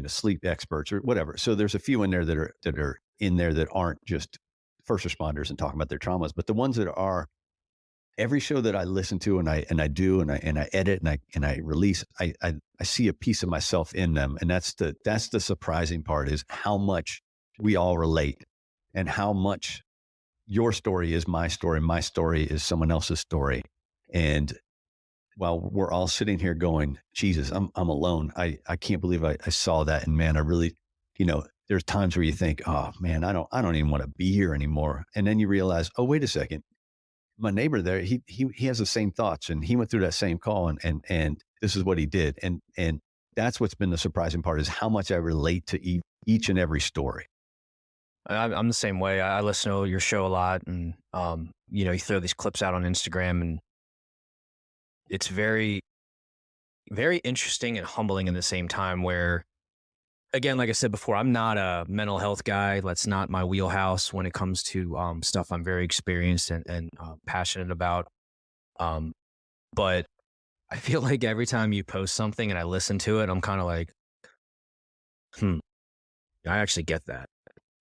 sleep experts or whatever. So there's a few in there that are in there that aren't just first responders and talking about their traumas, but the ones that are, every show that I listen to and I edit and I release, I see a piece of myself in them. And that's the surprising part, is how much we all relate, and how much your story is my story is someone else's story. And while we're all sitting here going, Jesus, I'm alone. I can't believe I saw that. And man, I really, there's times where you think, oh man, I don't even want to be here anymore. And then you realize, oh, wait a second. My neighbor there, he has the same thoughts, and he went through that same call, and this is what he did. And that's what's been the surprising part, is how much I relate to each and every story. I'm the same way. I listen to your show a lot, and you throw these clips out on Instagram, and it's very, very interesting and humbling in the same time, where, again, like I said before, I'm not a mental health guy. That's not my wheelhouse when it comes to stuff I'm very experienced and passionate about. But I feel like every time you post something and I listen to it, I'm kind of like, I actually get that.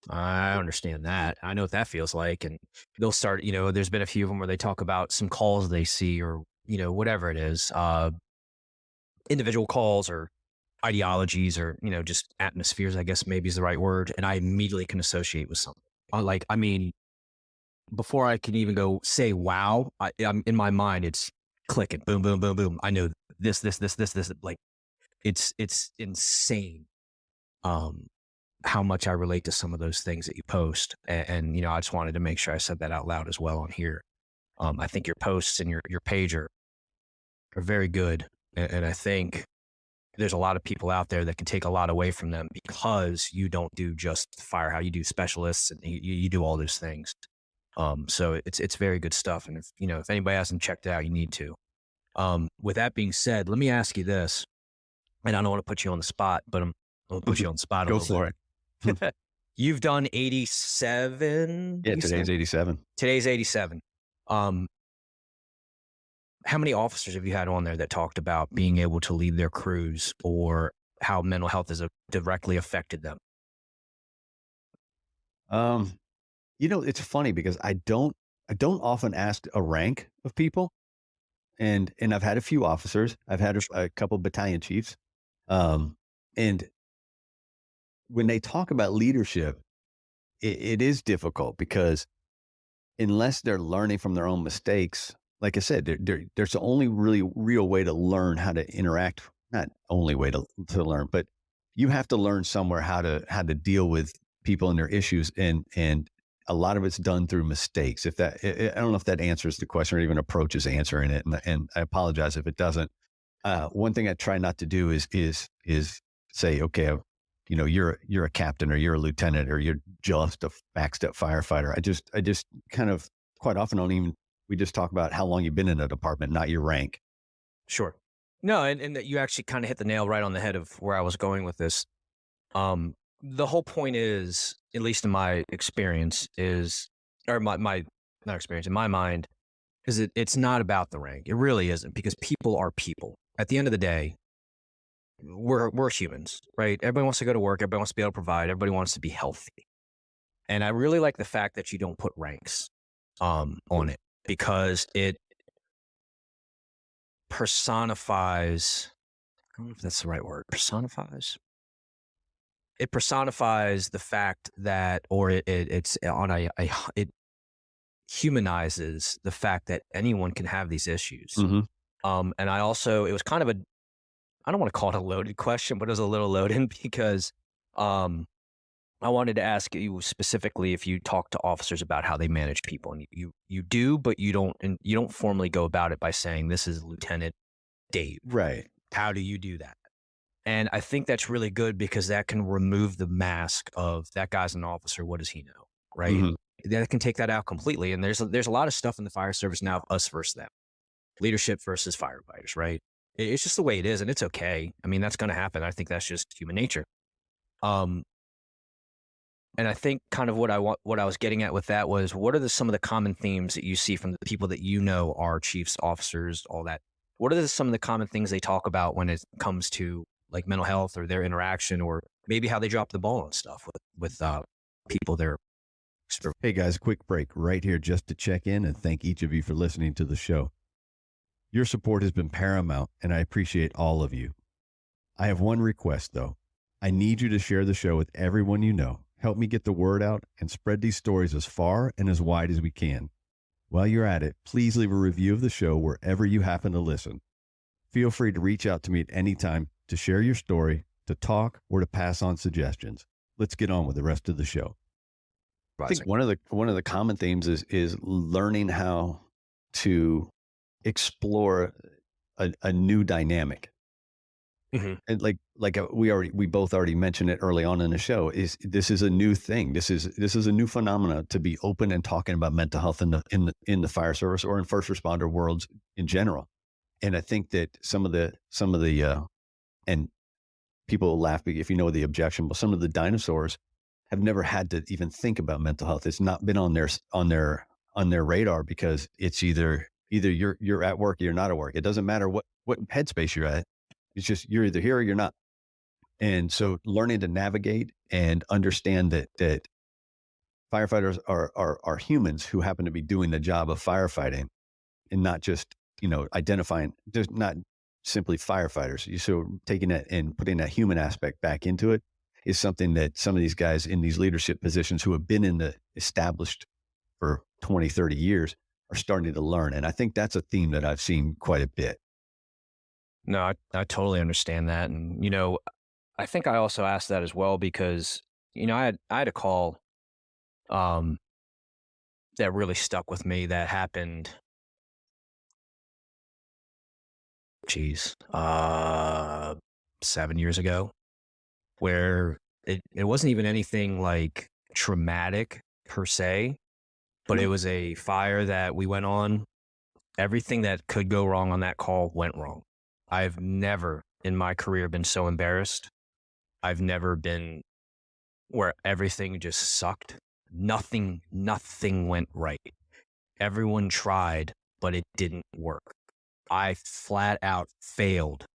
I understand that. I know what that feels like. And they'll start, there's been a few of them where they talk about some calls they see, or, whatever it is, individual calls or ideologies, or, just atmospheres, I guess maybe is the right word. And I immediately can associate with something. Before I can even go say, wow, I'm in my mind, it's clicking, boom, boom, boom, boom. I know this, like it's insane. How much I relate to some of those things that you post. And I just wanted to make sure I said that out loud as well on here. I think your posts and your page are very good. And I think there's a lot of people out there that can take a lot away from them, because you don't do just fire, how you do specialists, and you do all those things. So it's very good stuff. And if anybody hasn't checked it out, you need to. With that being said, let me ask you this, and I don't want to put you on the spot, but I'm going to put you on the spot. Go for it. You've done 87. Yeah, today's 87. Today's 87. How many officers have you had on there that talked about being able to lead their crews, or how mental health has directly affected them? It's funny because I don't often ask a rank of people, and I've had a few officers. I've had a couple battalion chiefs, and when they talk about leadership, it is difficult, because unless they're learning from their own mistakes, like I said, there's the only really real way to learn how to interact. Not only way to learn, but you have to learn somewhere how to deal with people and their issues, and a lot of it's done through mistakes. I don't know if that answers the question or even approaches answering it, and I apologize if it doesn't. One thing I try not to do is say, okay, you're a captain, or you're a lieutenant, or you're just a backstep firefighter. I just kind of, quite often, we just talk about how long you've been in a department, not your rank. Sure. No, and that you actually kind of hit the nail right on the head of where I was going with this. The whole point is, at least in my experience, in my mind, is it's not about the rank. It really isn't, because people are people. At the end of the day, we're humans, right? Everybody wants to go to work. Everybody wants to be able to provide. Everybody wants to be healthy. And I really like the fact that you don't put ranks on it, because personifies, I don't know if that's the right word, personifies. It personifies the fact that, or it's on it humanizes the fact that anyone can have these issues. Mm-hmm. And I also, it was kind of I don't want to call it a loaded question, but it was a little loaded because I wanted to ask you specifically if you talk to officers about how they manage people, and you do, but you don't formally go about it by saying, this is Lieutenant Dave. Right. How do you do that? And I think that's really good because that can remove the mask of that guy's an officer. What does he know? Right. Mm-hmm. That can take that out completely. And there's a lot of stuff in the fire service now of us versus them, leadership versus firefighters. Right. It's just the way it is. And it's okay. I mean, that's going to happen. I think that's just human nature. And I think kind of what I was getting at with that was, what are some of the common themes that you see from the people that you know are chiefs, officers, all that? What are some of the common things they talk about when it comes to like mental health or their interaction, or maybe how they drop the ball and stuff with people they're. Hey guys, quick break right here just to check in and thank each of you for listening to the show. Your support has been paramount and I appreciate all of you. I have one request though. I need you to share the show with everyone you know. Help me get the word out and spread these stories as far and as wide as we can. While you're at it, please leave a review of the show wherever you happen to listen. Feel free to reach out to me at any time to share your story, to talk, or to pass on suggestions. Let's get on with the rest of the show. I think one of the common themes is learning how to explore a new dynamic. Mm-hmm. And like we both already mentioned it early on in the show, this is a new thing. This is a new phenomena to be open and talking about mental health in the fire service or in first responder worlds in general. And I think that some of the and people laugh if you know the objection, but some of the dinosaurs have never had to even think about mental health. It's not been on their radar because it's either you're at work or you're not at work. It doesn't matter what headspace you're at. It's just you're either here or you're not. And so learning to navigate and understand that firefighters are humans who happen to be doing the job of firefighting and not just, identifying, just not simply firefighters. So taking that and putting that human aspect back into it is something that some of these guys in these leadership positions who have been in the established for 20, 30 years are starting to learn. And I think that's a theme that I've seen quite a bit. No, I totally understand that. And, I think I also asked that as well because, I had a call that really stuck with me that happened, 7 years ago, where it wasn't even anything like traumatic per se, but it was a fire that we went on. Everything that could go wrong on that call went wrong. I've never in my career been so embarrassed. I've never been where everything just sucked. Nothing went right. Everyone tried, but it didn't work. I flat out failed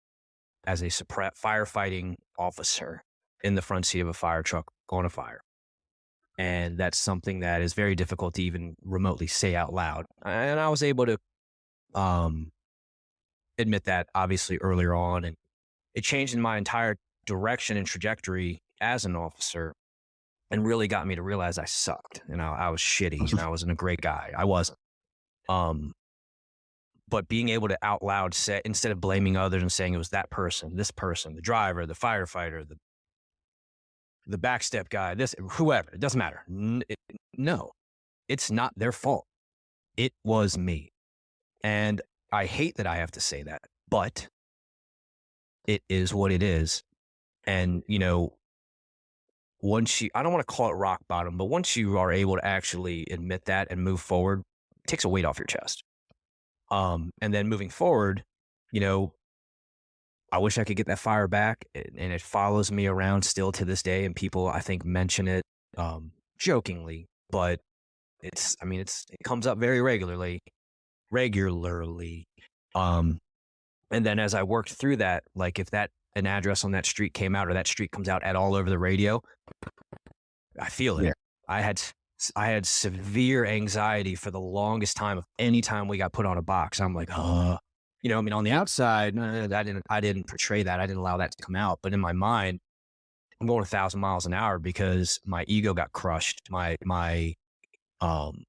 as a firefighting officer in the front seat of a fire truck on a fire. And that's something that is very difficult to even remotely say out loud. And I was able to admit that obviously earlier on, and it changed in my entire direction and trajectory as an officer and really got me to realize I sucked and I was shitty and I wasn't a great guy. I wasn't. But being able to out loud say, instead of blaming others and saying it was that person, this person, the driver, the firefighter, the backstep guy, whoever, it doesn't matter. No, it's not their fault. It was me. And I hate that I have to say that, but it is what it is. And, once I don't want to call it rock bottom, but once you are able to actually admit that and move forward, it takes a weight off your chest. And then moving forward, I wish I could get that fire back, and it follows me around still to this day. And people, I think, mention it jokingly, but it comes up very regularly. And then as I worked through that, like if an address on that street came out or that street comes out at all over the radio, I feel it. Yeah. I had severe anxiety for the longest time of any time we got put on a box. I'm like, I mean, on the outside, I didn't portray that. I didn't allow that to come out. But in my mind, I'm going 1,000 miles an hour because my ego got crushed. My um,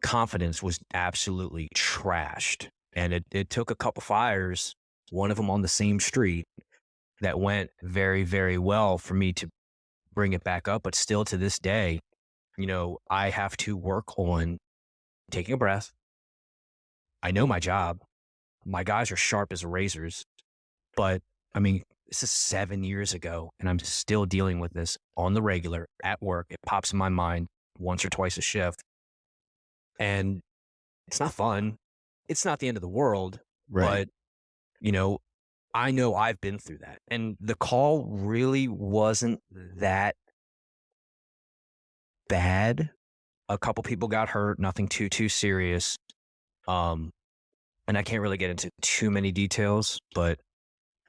confidence was absolutely trashed. And it took a couple fires, one of them on the same street, that went very, very well for me to bring it back up. But still to this day, I have to work on taking a breath. I know my job. My guys are sharp as razors, but I mean, this is 7 years ago and I'm still dealing with this on the regular at work. It pops in my mind once or twice a shift and it's not fun. It's not the end of the world, Right. but I know I've been through that. And the call really wasn't that bad. A couple people got hurt, nothing too serious. And I can't really get into too many details, but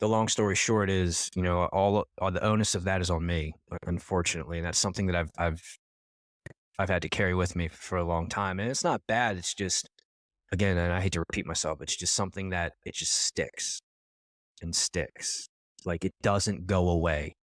the long story short is, all the onus of that is on me, unfortunately. And that's something that I've had to carry with me for a long time. And it's not bad. It's just, again, and I hate to repeat myself, it's just something that it just sticks and sticks. Like it doesn't go away.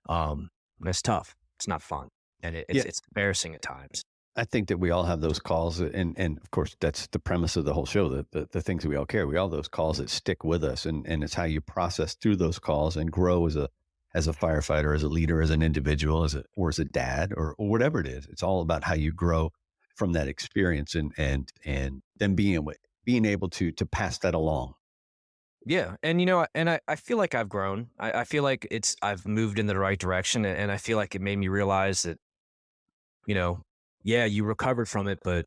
And it's tough. It's not fun. And it's embarrassing at times. I think that we all have those calls, and of course, that's the premise of the whole show. The things that we all carry, we all have those calls that stick with us, and it's how you process through those calls and grow as a firefighter, as a leader, as an individual, or as a dad, or whatever it is. It's all about how you grow from that experience, and then being able to pass that along. Yeah. And, I feel like I've grown. I feel like I've moved in the right direction. And I feel like it made me realize that, yeah, you recovered from it, but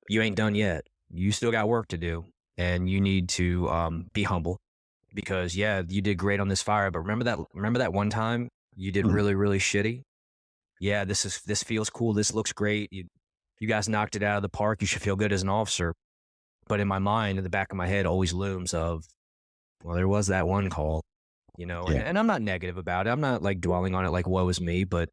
you ain't done yet. You still got work to do and you need to be humble because yeah, you did great on this fire, but remember that one time you did really, really shitty. Yeah, this feels cool. This looks great. You guys knocked it out of the park. You should feel good as an officer. But in my mind, in the back of my head always looms of, well, there was that one call, Yeah. and I'm not negative about it. I'm not like dwelling on it like woe is me, but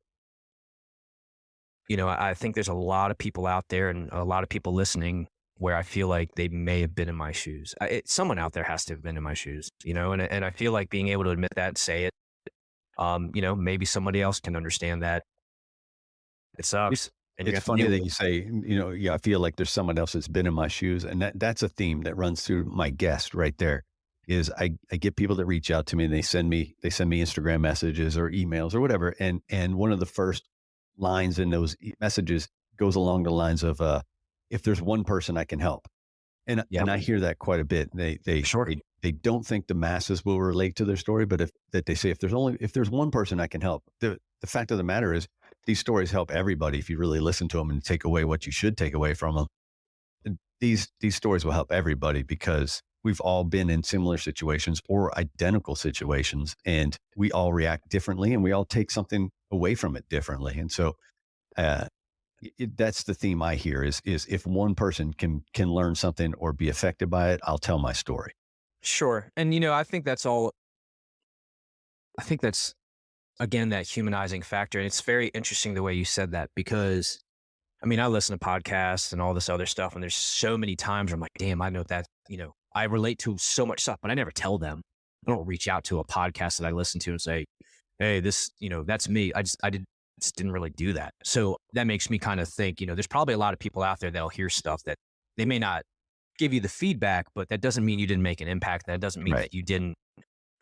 I think there's a lot of people out there and a lot of people listening where I feel like they may have been in my shoes. Someone out there has to have been in my shoes, and I feel like being able to admit that and say it, maybe somebody else can understand that. It sucks. And It's funny that you say, yeah, I feel like there's someone else that's been in my shoes. And that's a theme that runs through my guest right there is I get people that reach out to me and they send me Instagram messages or emails or whatever. And one of the first lines in those messages goes along the lines of, if there's one person I can help. And I hear that quite a bit. Sure. They don't think the masses will relate to their story, but they say, if there's one person I can help, the fact of the matter is these stories help everybody. If you really listen to them and take away what you should take away from them, and these stories will help everybody because we've all been in similar situations or identical situations and we all react differently and we all take something away from it differently. And so, that's the theme I hear is if one person can learn something or be affected by it, I'll tell my story. Sure. And, I think that's again, that humanizing factor. And it's very interesting the way you said that because, I mean, I listen to podcasts and all this other stuff, and there's so many times where I'm like, damn, I know that, I relate to so much stuff, but I never tell them. I don't reach out to a podcast that I listen to and say, hey, this, that's me. I just didn't really do that. So that makes me kind of think, there's probably a lot of people out there that'll hear stuff that they may not give you the feedback, but that doesn't mean you didn't make an impact. That doesn't mean that you didn't,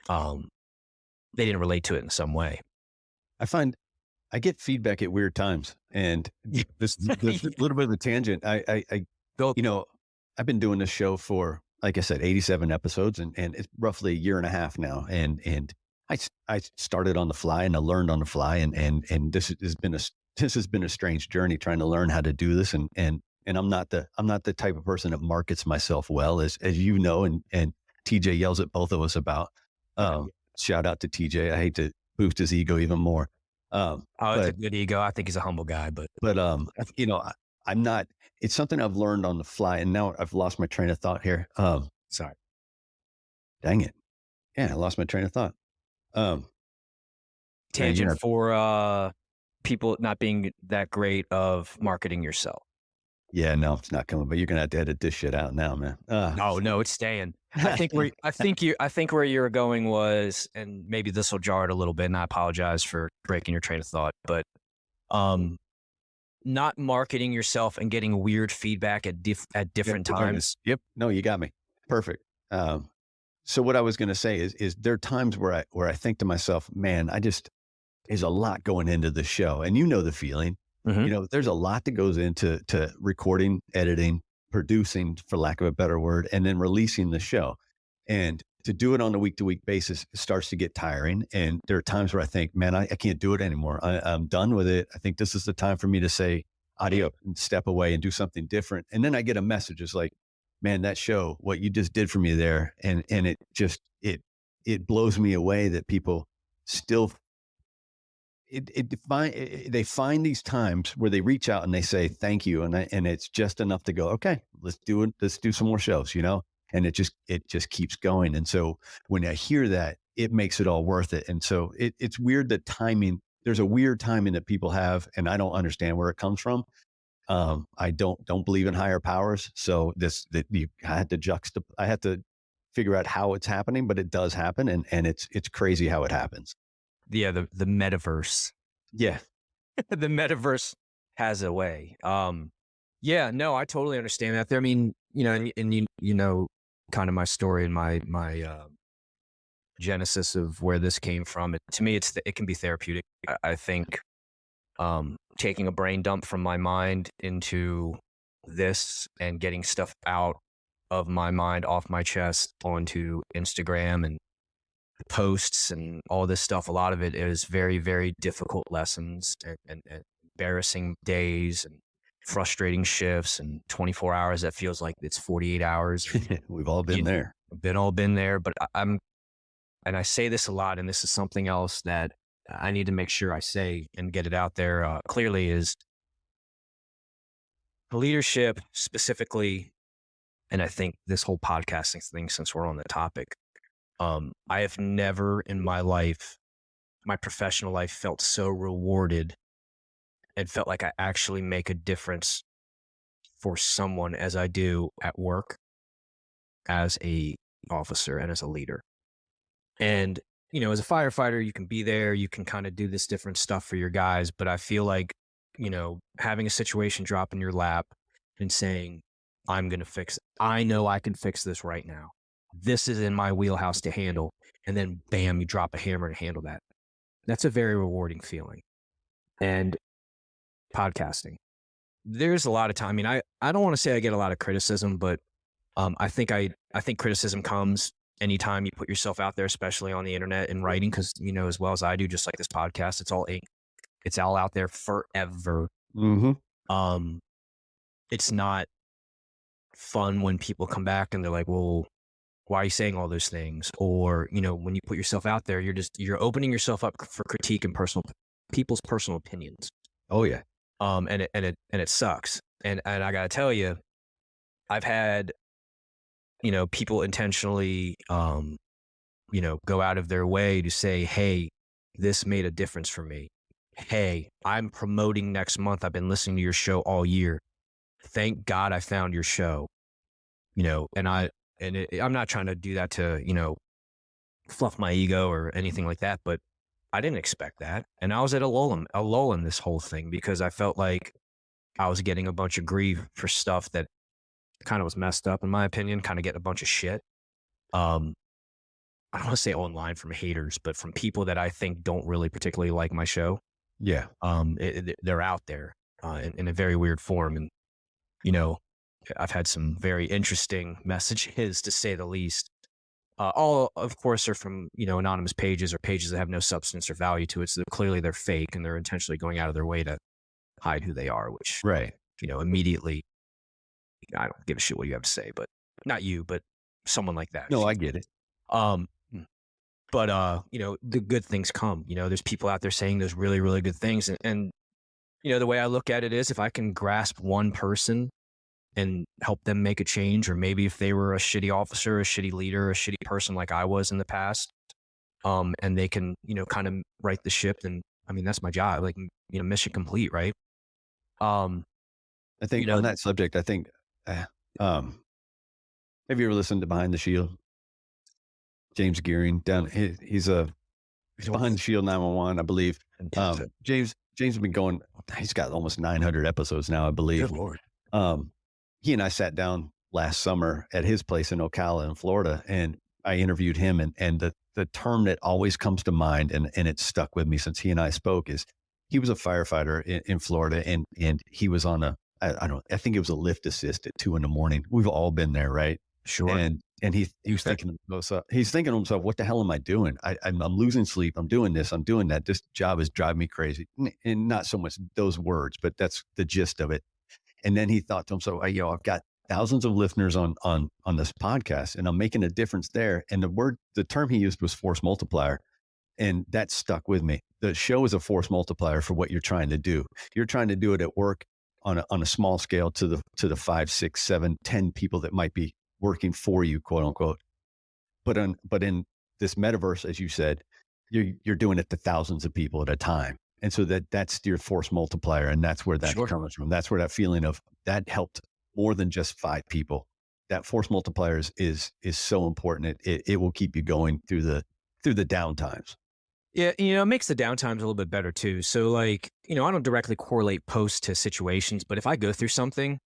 they didn't relate to it in some way. I find I get feedback at weird times, and this little bit of a tangent. I've been doing this show for, like I said, 87 episodes, and it's roughly a year and a half now. And I started on the fly and I learned on the fly, and this has been a strange journey trying to learn how to do this. And I'm not the type of person that markets myself well, as you know, and TJ yells at both of us about. Shout out to TJ. I hate to boost his ego even more. It's a good ego. I think he's a humble guy, but I'm not. It's something I've learned on the fly, and now I've lost my train of thought here. Sorry. Dang it. Yeah, I lost my train of thought. Tangent for people not being that great of marketing yourself. Yeah, no, it's not coming, but you're going to have to edit this shit out now, man. No, it's staying. I think where you're going was, and maybe this will jar it a little bit, and I apologize for breaking your train of thought, but not marketing yourself and getting weird feedback at different times. Yep. No, you got me. Perfect. So what I was going to say is there are times where I think to myself, man, there's a lot going into the show, and you know the feeling. Mhm. There's a lot that goes into recording, editing, producing, for lack of a better word, and then releasing the show. And to do it on a week to week basis starts to get tiring. And there are times where I think, man, I can't do it anymore. I'm done with it. I think this is the time for me to say adios and step away and do something different. And then I get a message. It's like, man, that show, what you just did for me there. And it blows me away that people still they find these times where they reach out and they say thank you, and it's just enough to go, okay, let's do it, let's do some more shows, and it just keeps going. And so when I hear that, it makes it all worth it. And so it's weird, that timing, there's a weird timing that people have, and I don't understand where it comes from. I don't believe in higher powers, so I had to figure out how it's happening, but it does happen, and it's crazy how it happens. Yeah, the metaverse. Yeah. The metaverse has a way. Yeah, no, I totally understand that. There, I mean, and you know, kind of my story and my genesis of where this came from. To me, it can be therapeutic. I think taking a brain dump from my mind into this and getting stuff out of my mind, off my chest, onto Instagram and posts and all this stuff. A lot of it is very, very difficult lessons and embarrassing days and frustrating shifts and 24 hours that feels like it's 48 hours. We've all been there. Been there, but and I say this a lot, and this is something else that I need to make sure I say and get it out there clearly, is leadership specifically. And I think this whole podcasting thing, since we're on the topic, I have never in my life, my professional life, felt so rewarded and felt like I actually make a difference for someone as I do at work as a officer and as a leader. And, as a firefighter, you can be there, you can kind of do this different stuff for your guys. But I feel like, having a situation drop in your lap and saying, I'm going to fix it. I know I can fix this right now. This is in my wheelhouse to handle. And then bam, you drop a hammer to handle that. That's a very rewarding feeling. And podcasting, there's a lot of time. I mean, I don't want to say I get a lot of criticism, but I think criticism comes anytime you put yourself out there, especially on the internet and writing, because as well as I do, just like this podcast, it's all ink. It's all out there forever. Mm-hmm. It's not fun when people come back and they're like, well, why are you saying all those things? Or, when you put yourself out there, you're opening yourself up for critique and people's personal opinions. Oh yeah. And it sucks. And I gotta tell you, I've had, people intentionally, go out of their way to say, hey, this made a difference for me. Hey, I'm promoting next month. I've been listening to your show all year. Thank God I found your show, and I'm not trying to do that to, fluff my ego or anything like that, but I didn't expect that. And I was at a lull in this whole thing because I felt like I was getting a bunch of grief for stuff that kind of was messed up, in my opinion, kind of getting a bunch of shit. I don't want to say online from haters, but from people that I think don't really particularly like my show. Yeah. They're out there in a very weird form. And, I've had some very interesting messages, to say the least. All, of course, are from, anonymous pages or pages that have no substance or value to it. So clearly they're fake and they're intentionally going out of their way to hide who they are, which, right. Immediately, I don't give a shit what you have to say, but not you, but someone like that. No, I get it. But, the good things come. There's people out there saying those really, really good things. And the way I look at it is, if I can grasp one person and help them make a change, or maybe if they were a shitty officer, a shitty leader, a shitty person like I was in the past, and they can, kind of right the ship, then, I mean, that's my job. Like, mission complete, right? I think on that subject, uh, um, have you ever listened to Behind the Shield? James Gearing he's behind the Shield 911, I believe. James has been going, he's got almost 900 episodes now, I believe. Good Lord. He and I sat down last summer at his place in Ocala in Florida, and I interviewed him, and the term that always comes to mind, and it's stuck with me since he and I spoke, is he was a firefighter in Florida, and he was on I think it was a lift assist at 2 a.m. We've all been there, right? Sure. And he was thinking to himself, what the hell am I doing? I'm losing sleep. I'm doing this. I'm doing that. This job is driving me crazy. And not so much those words, but that's the gist of it. And then he thought to himself, I've got thousands of listeners on this podcast, and I'm making a difference there. And the term he used was force multiplier. And that stuck with me. The show is a force multiplier for what you're trying to do. You're trying to do it at work on a small scale to the 5, 6, 7, 10 people that might be working for you, quote unquote. But in this metaverse, as you said, you're doing it to thousands of people at a time. And so that's your force multiplier. And that's where that comes from. That's where that feeling of that helped more than just 5 people. That force multiplier is so important. It will keep you going through the down times. Yeah, it makes the downtimes a little bit better too. So like, I don't directly correlate posts to situations, but if I go through something,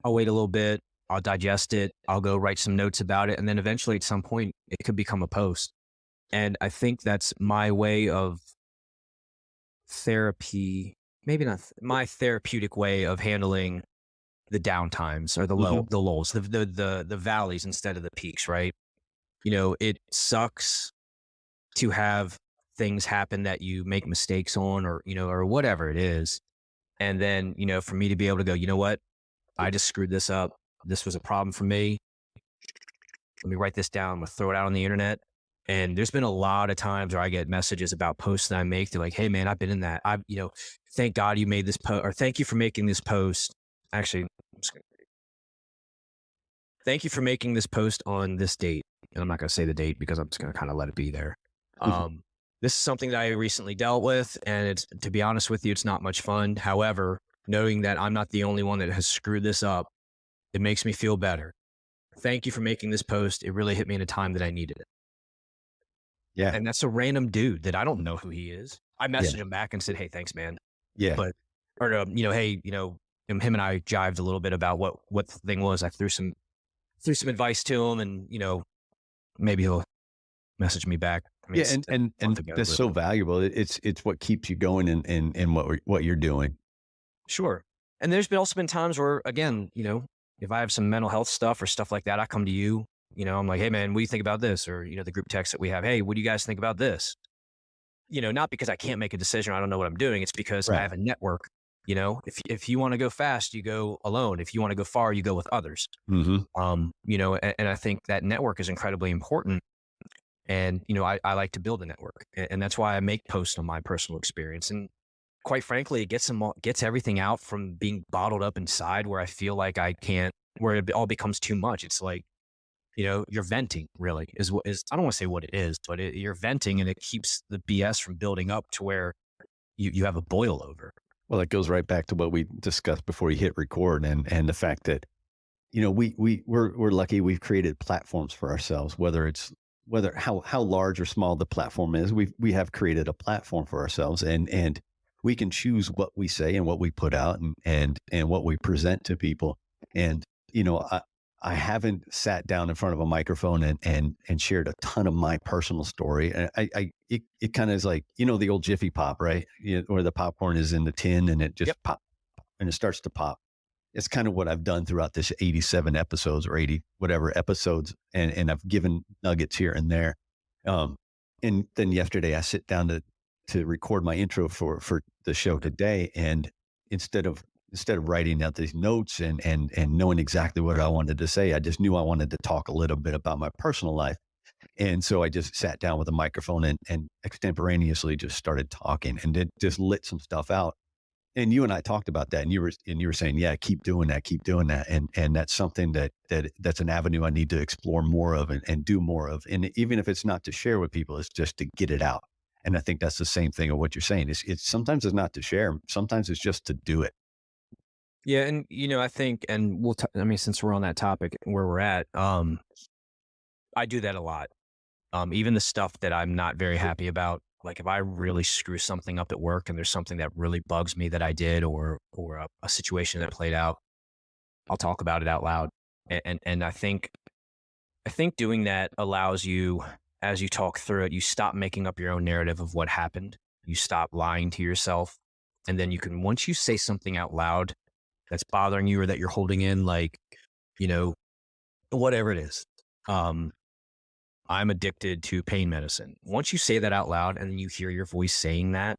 I'll wait a little bit, I'll digest it, I'll go write some notes about it, and then eventually at some point it could become a post. And I think that's my way of therapy, maybe not my therapeutic way of handling the downtimes or the lulls, the valleys instead of the peaks, right? It sucks to have things happen that you make mistakes on, or whatever it is. And then, for me to be able to go, you know what? I just screwed this up. This was a problem for me. Let me write this down. I'm going to throw it out on the internet. And there's been a lot of times where I get messages about posts that I make. They're like, hey man, I've been in that. Thank God you made this post, or thank you for making this post. Actually, thank you for making this post on this date. And I'm not going to say the date because I'm just going to kind of let it be there. This is something that I recently dealt with, and to be honest with you, it's not much fun. However, knowing that I'm not the only one that has screwed this up, it makes me feel better. Thank you for making this post. It really hit me in a time that I needed it. Yeah. And that's a random dude that I don't know who he is. I messaged him back and said, hey, thanks, man. Yeah. But, hey, him and I jived a little bit about what the thing was. I threw some advice to him, and, maybe he'll message me back. I mean, and that's so valuable. It's what keeps you going in what you're doing. Sure. And there's also been times where, again, if I have some mental health stuff or stuff like that, I come to you, I'm like, hey man, what do you think about this? Or, the group text that we have, hey, what do you guys think about this? Not because I can't make a decision or I don't know what I'm doing. It's because I have a network. If you want to go fast, you go alone. If you want to go far, you go with others. Mm-hmm. And I think that network is incredibly important. And, I like to build a network, and that's why I make posts on my personal experience. And quite frankly, it gets everything out from being bottled up inside where I feel like I can't, where it all becomes too much. It's like, you're venting really is I don't want to say what it is, but you're venting, and it keeps the BS from building up to where you have a boil over. Well, it goes right back to what we discussed before you hit record, and the fact that, we're lucky we've created platforms for ourselves, whether how large or small the platform is, we have created a platform for ourselves, and we can choose what we say and what we put out and what we present to people. And, I haven't sat down in front of a microphone and shared a ton of my personal story. And it kind of is like, the old Jiffy Pop, right? Where the popcorn is in the tin and it just pop and it starts to pop. It's kind of what I've done throughout this 87 episodes or 80 whatever episodes. And I've given nuggets here and there. And then yesterday I sit down to record my intro for the show today. And instead of writing out these notes and knowing exactly what I wanted to say, I just knew I wanted to talk a little bit about my personal life. And so I just sat down with a microphone and extemporaneously just started talking, and it just lit some stuff out. And you and I talked about that, and you were saying, yeah, keep doing that. And that's something that's an avenue I need to explore more of and do more of. And even if it's not to share with people, it's just to get it out. And I think that's the same thing of what you're saying. It's sometimes it's not to share. Sometimes it's just to do it. Yeah. And, I think, and since we're on that topic where we're at, I do that a lot. Even the stuff that I'm not very happy about, like if I really screw something up at work and there's something that really bugs me that I did, or a situation that played out, I'll talk about it out loud. And I think doing that allows you, as you talk through it, you stop making up your own narrative of what happened. You stop lying to yourself. And then once you say something out loud that's bothering you or that you're holding in, like, whatever it is, I'm addicted to pain medicine. Once you say that out loud and then you hear your voice saying that,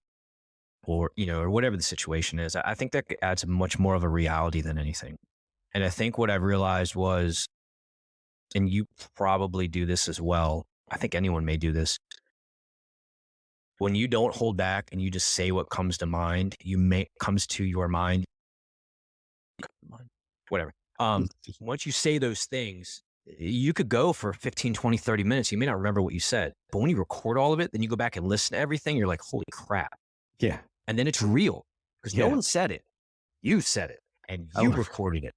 or, or whatever the situation is, I think that adds much more of a reality than anything. And I think what I've realized was, and you probably do this as well, I think anyone may do this. When you don't hold back and you just say what comes to mind, comes to your mind, whatever. Once you say those things, you could go for 15, 20, 30 minutes. You may not remember what you said, but when you record all of it, then you go back and listen to everything. You're like, holy crap. Yeah. And then it's real because no one said it. You said it and you recorded it.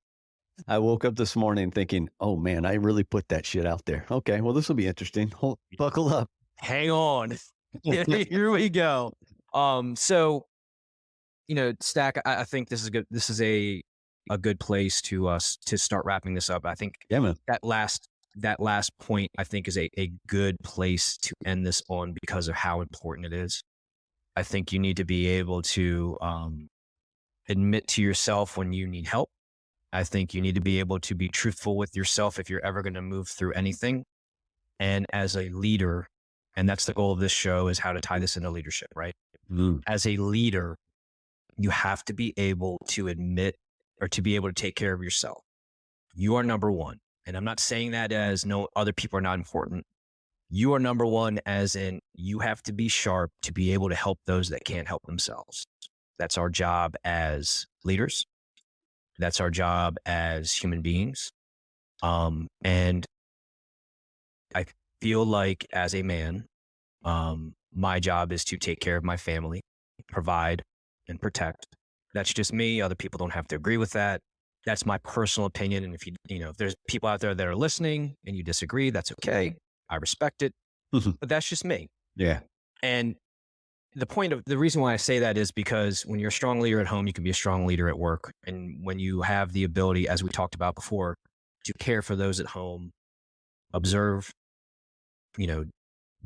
I woke up this morning thinking, oh man, I really put that shit out there. Okay, well, this will be interesting. Buckle up. Hang on. Here we go. So, Stack, I think this is good. This is a good place to start wrapping this up. I think that last point, I think, is a good place to end this on because of how important it is. I think you need to be able to admit to yourself when you need help. I think you need to be able to be truthful with yourself if you're ever going to move through anything. And as a leader, and that's the goal of this show, is how to tie this into leadership, right? As a leader, you have to be able to admit or to be able to take care of yourself. You are number one. And I'm not saying that as no other people are not important. You are number one, as in you have to be sharp to be able to help those that can't help themselves. That's our job as leaders. That's our job as human beings. And I feel like as a man, my job is to take care of my family, provide and protect. That's just me. Other people don't have to agree with that. That's my personal opinion. And if if there's people out there that are listening and you disagree, that's okay. I respect it, but that's just me. Yeah. And the reason why I say that is because when you're a strong leader at home, you can be a strong leader at work. And when you have the ability, as we talked about before, to care for those at home, observe,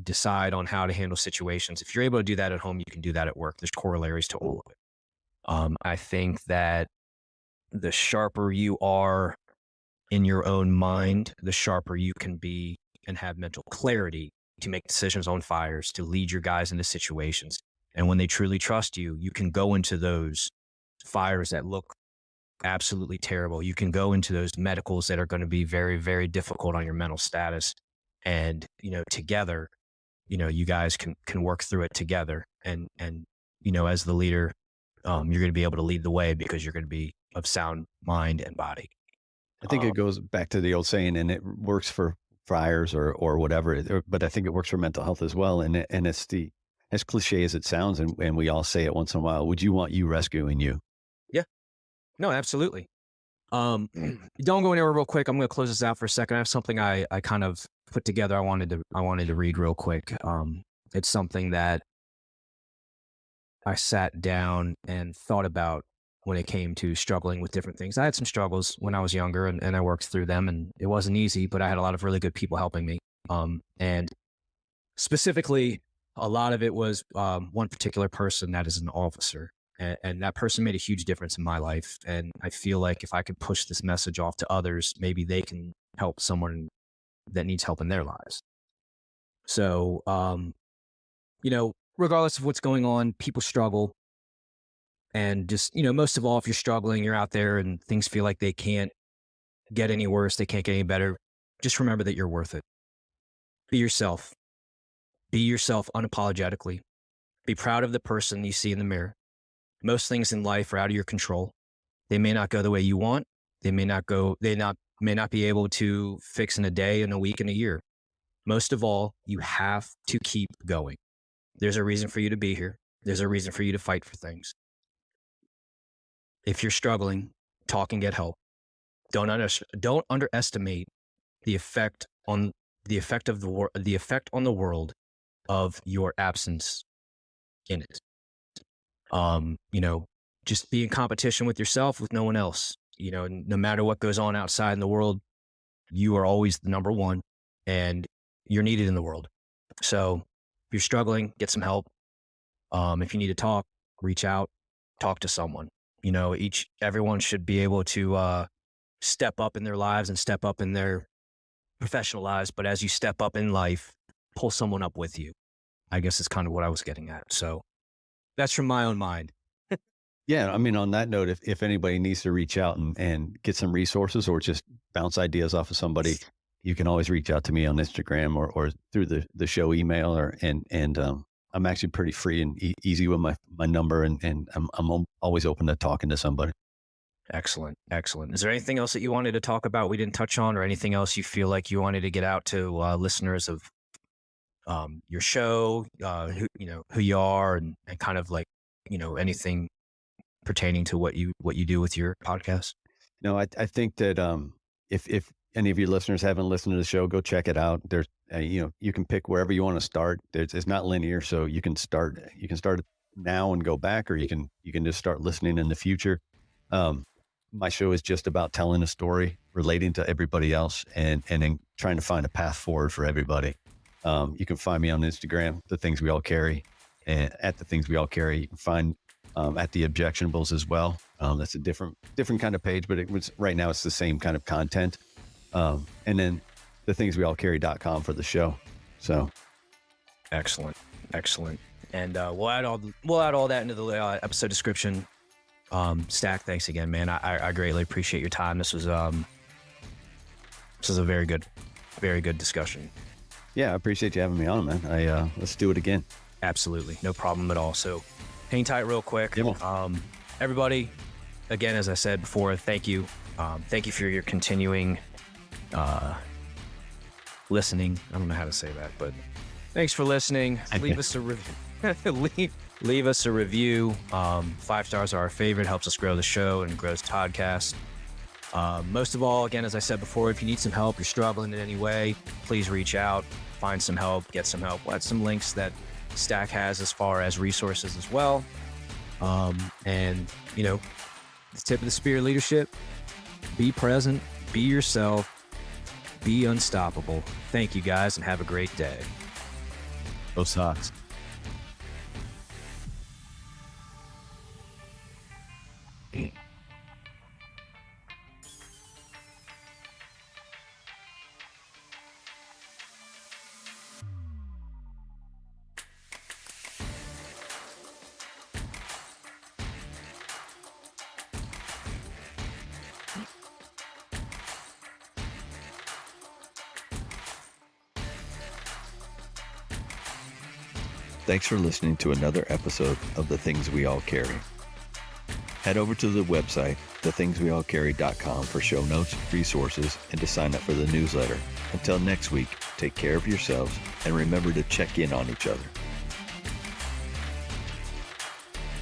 decide on how to handle situations. If you're able to do that at home, you can do that at work. There's corollaries to all of it. I think that the sharper you are in your own mind, the sharper you can be and have mental clarity to make decisions on fires, to lead your guys into situations. And when they truly trust you, you can go into those fires that look absolutely terrible. You can go into those medicals that are going to be very, very difficult on your mental status. And, together, you guys can work through it together. And as the leader, you're going to be able to lead the way because you're going to be of sound mind and body. I think it goes back to the old saying, and it works for fires or whatever, but I think it works for mental health as well. And it's as cliche as it sounds, and we all say it once in a while, would you want you rescuing you? Yeah, no, absolutely. Don't go anywhere real quick. I'm going to close this out for a second. I have something I kind of put together. I wanted to read real quick. It's something that I sat down and thought about when it came to struggling with different things. I had some struggles when I was younger and I worked through them, and it wasn't easy, but I had a lot of really good people helping me. And specifically, a lot of it was one particular person that is an officer. And that person made a huge difference in my life. And I feel like if I could push this message off to others, maybe they can help someone that needs help in their lives. So, regardless of what's going on, people struggle. And just, most of all, if you're struggling, you're out there and things feel like they can't get any worse, they can't get any better, just remember that you're worth it. Be yourself. Be yourself unapologetically. Be proud of the person you see in the mirror. Most things in life are out of your control. They may not go the way you want. They may not be able to fix in a day, in a week, in a year. Most of all, you have to keep going. There's a reason for you to be here. There's a reason for you to fight for things. If you're struggling, talk and get help. Don't underestimate the effect on the world of your absence in it. Just be in competition with yourself, with no one else. No matter what goes on outside in the world, you are always the number one, and you're needed in the world. So if you're struggling, get some help. If you need to talk, reach out, talk to someone. Everyone should be able to step up in their lives and step up in their professional lives. But as you step up in life, pull someone up with you. I guess is kind of what I was getting at. So that's from my own mind. Yeah. I mean, on that note, if anybody needs to reach out and get some resources or just bounce ideas off of somebody, you can always reach out to me on Instagram or through the show email and I'm actually pretty free and easy with my number and I'm always open to talking to somebody. Excellent. Is there anything else that you wanted to talk about we didn't touch on, or anything else you feel like you wanted to get out to listeners of your show, who you are and kind of like, anything pertaining to what you do with your podcast? No, I think that if any of your listeners haven't listened to the show, go check it out. There's you can pick wherever you want to start. It's not linear, so you can start now and go back, or you can just start listening in the future. My show is just about telling a story, relating to everybody else, and then trying to find a path forward for everybody. You can find me on Instagram, The Things We All Carry, and at The Things We All Carry. You can find at The Objectionables as well. That's a different kind of page, but right now it's the same kind of content. And then thethingsweallcarry.com for the show. So excellent. And we'll add all that into the episode description. Stack, thanks again, man. I greatly appreciate your time. This was a very good discussion. Yeah, I appreciate you having me on, man. Let's do it again. Absolutely, no problem at all. So hang tight real quick. Yeah. Everybody, again, as I said before, thank you. Thank you for your continuing listening. I don't know how to say that, but thanks for listening. Leave us a review. Leave us a review. 5 stars are our favorite. Helps us grow the show and grows the podcast. Most of all, again, as I said before, if you need some help, you're struggling in any way, please reach out, find some help, get some help. We'll add some links that Stack has as far as resources as well. And the tip of the spear leadership: be present, be yourself, be unstoppable. Thank you guys, and have a great day. Go Sox. Thanks for listening to another episode of The Things We All Carry. Head over to the website, thethingsweallcarry.com for show notes, resources, and to sign up for the newsletter. Until next week, take care of yourselves and remember to check in on each other.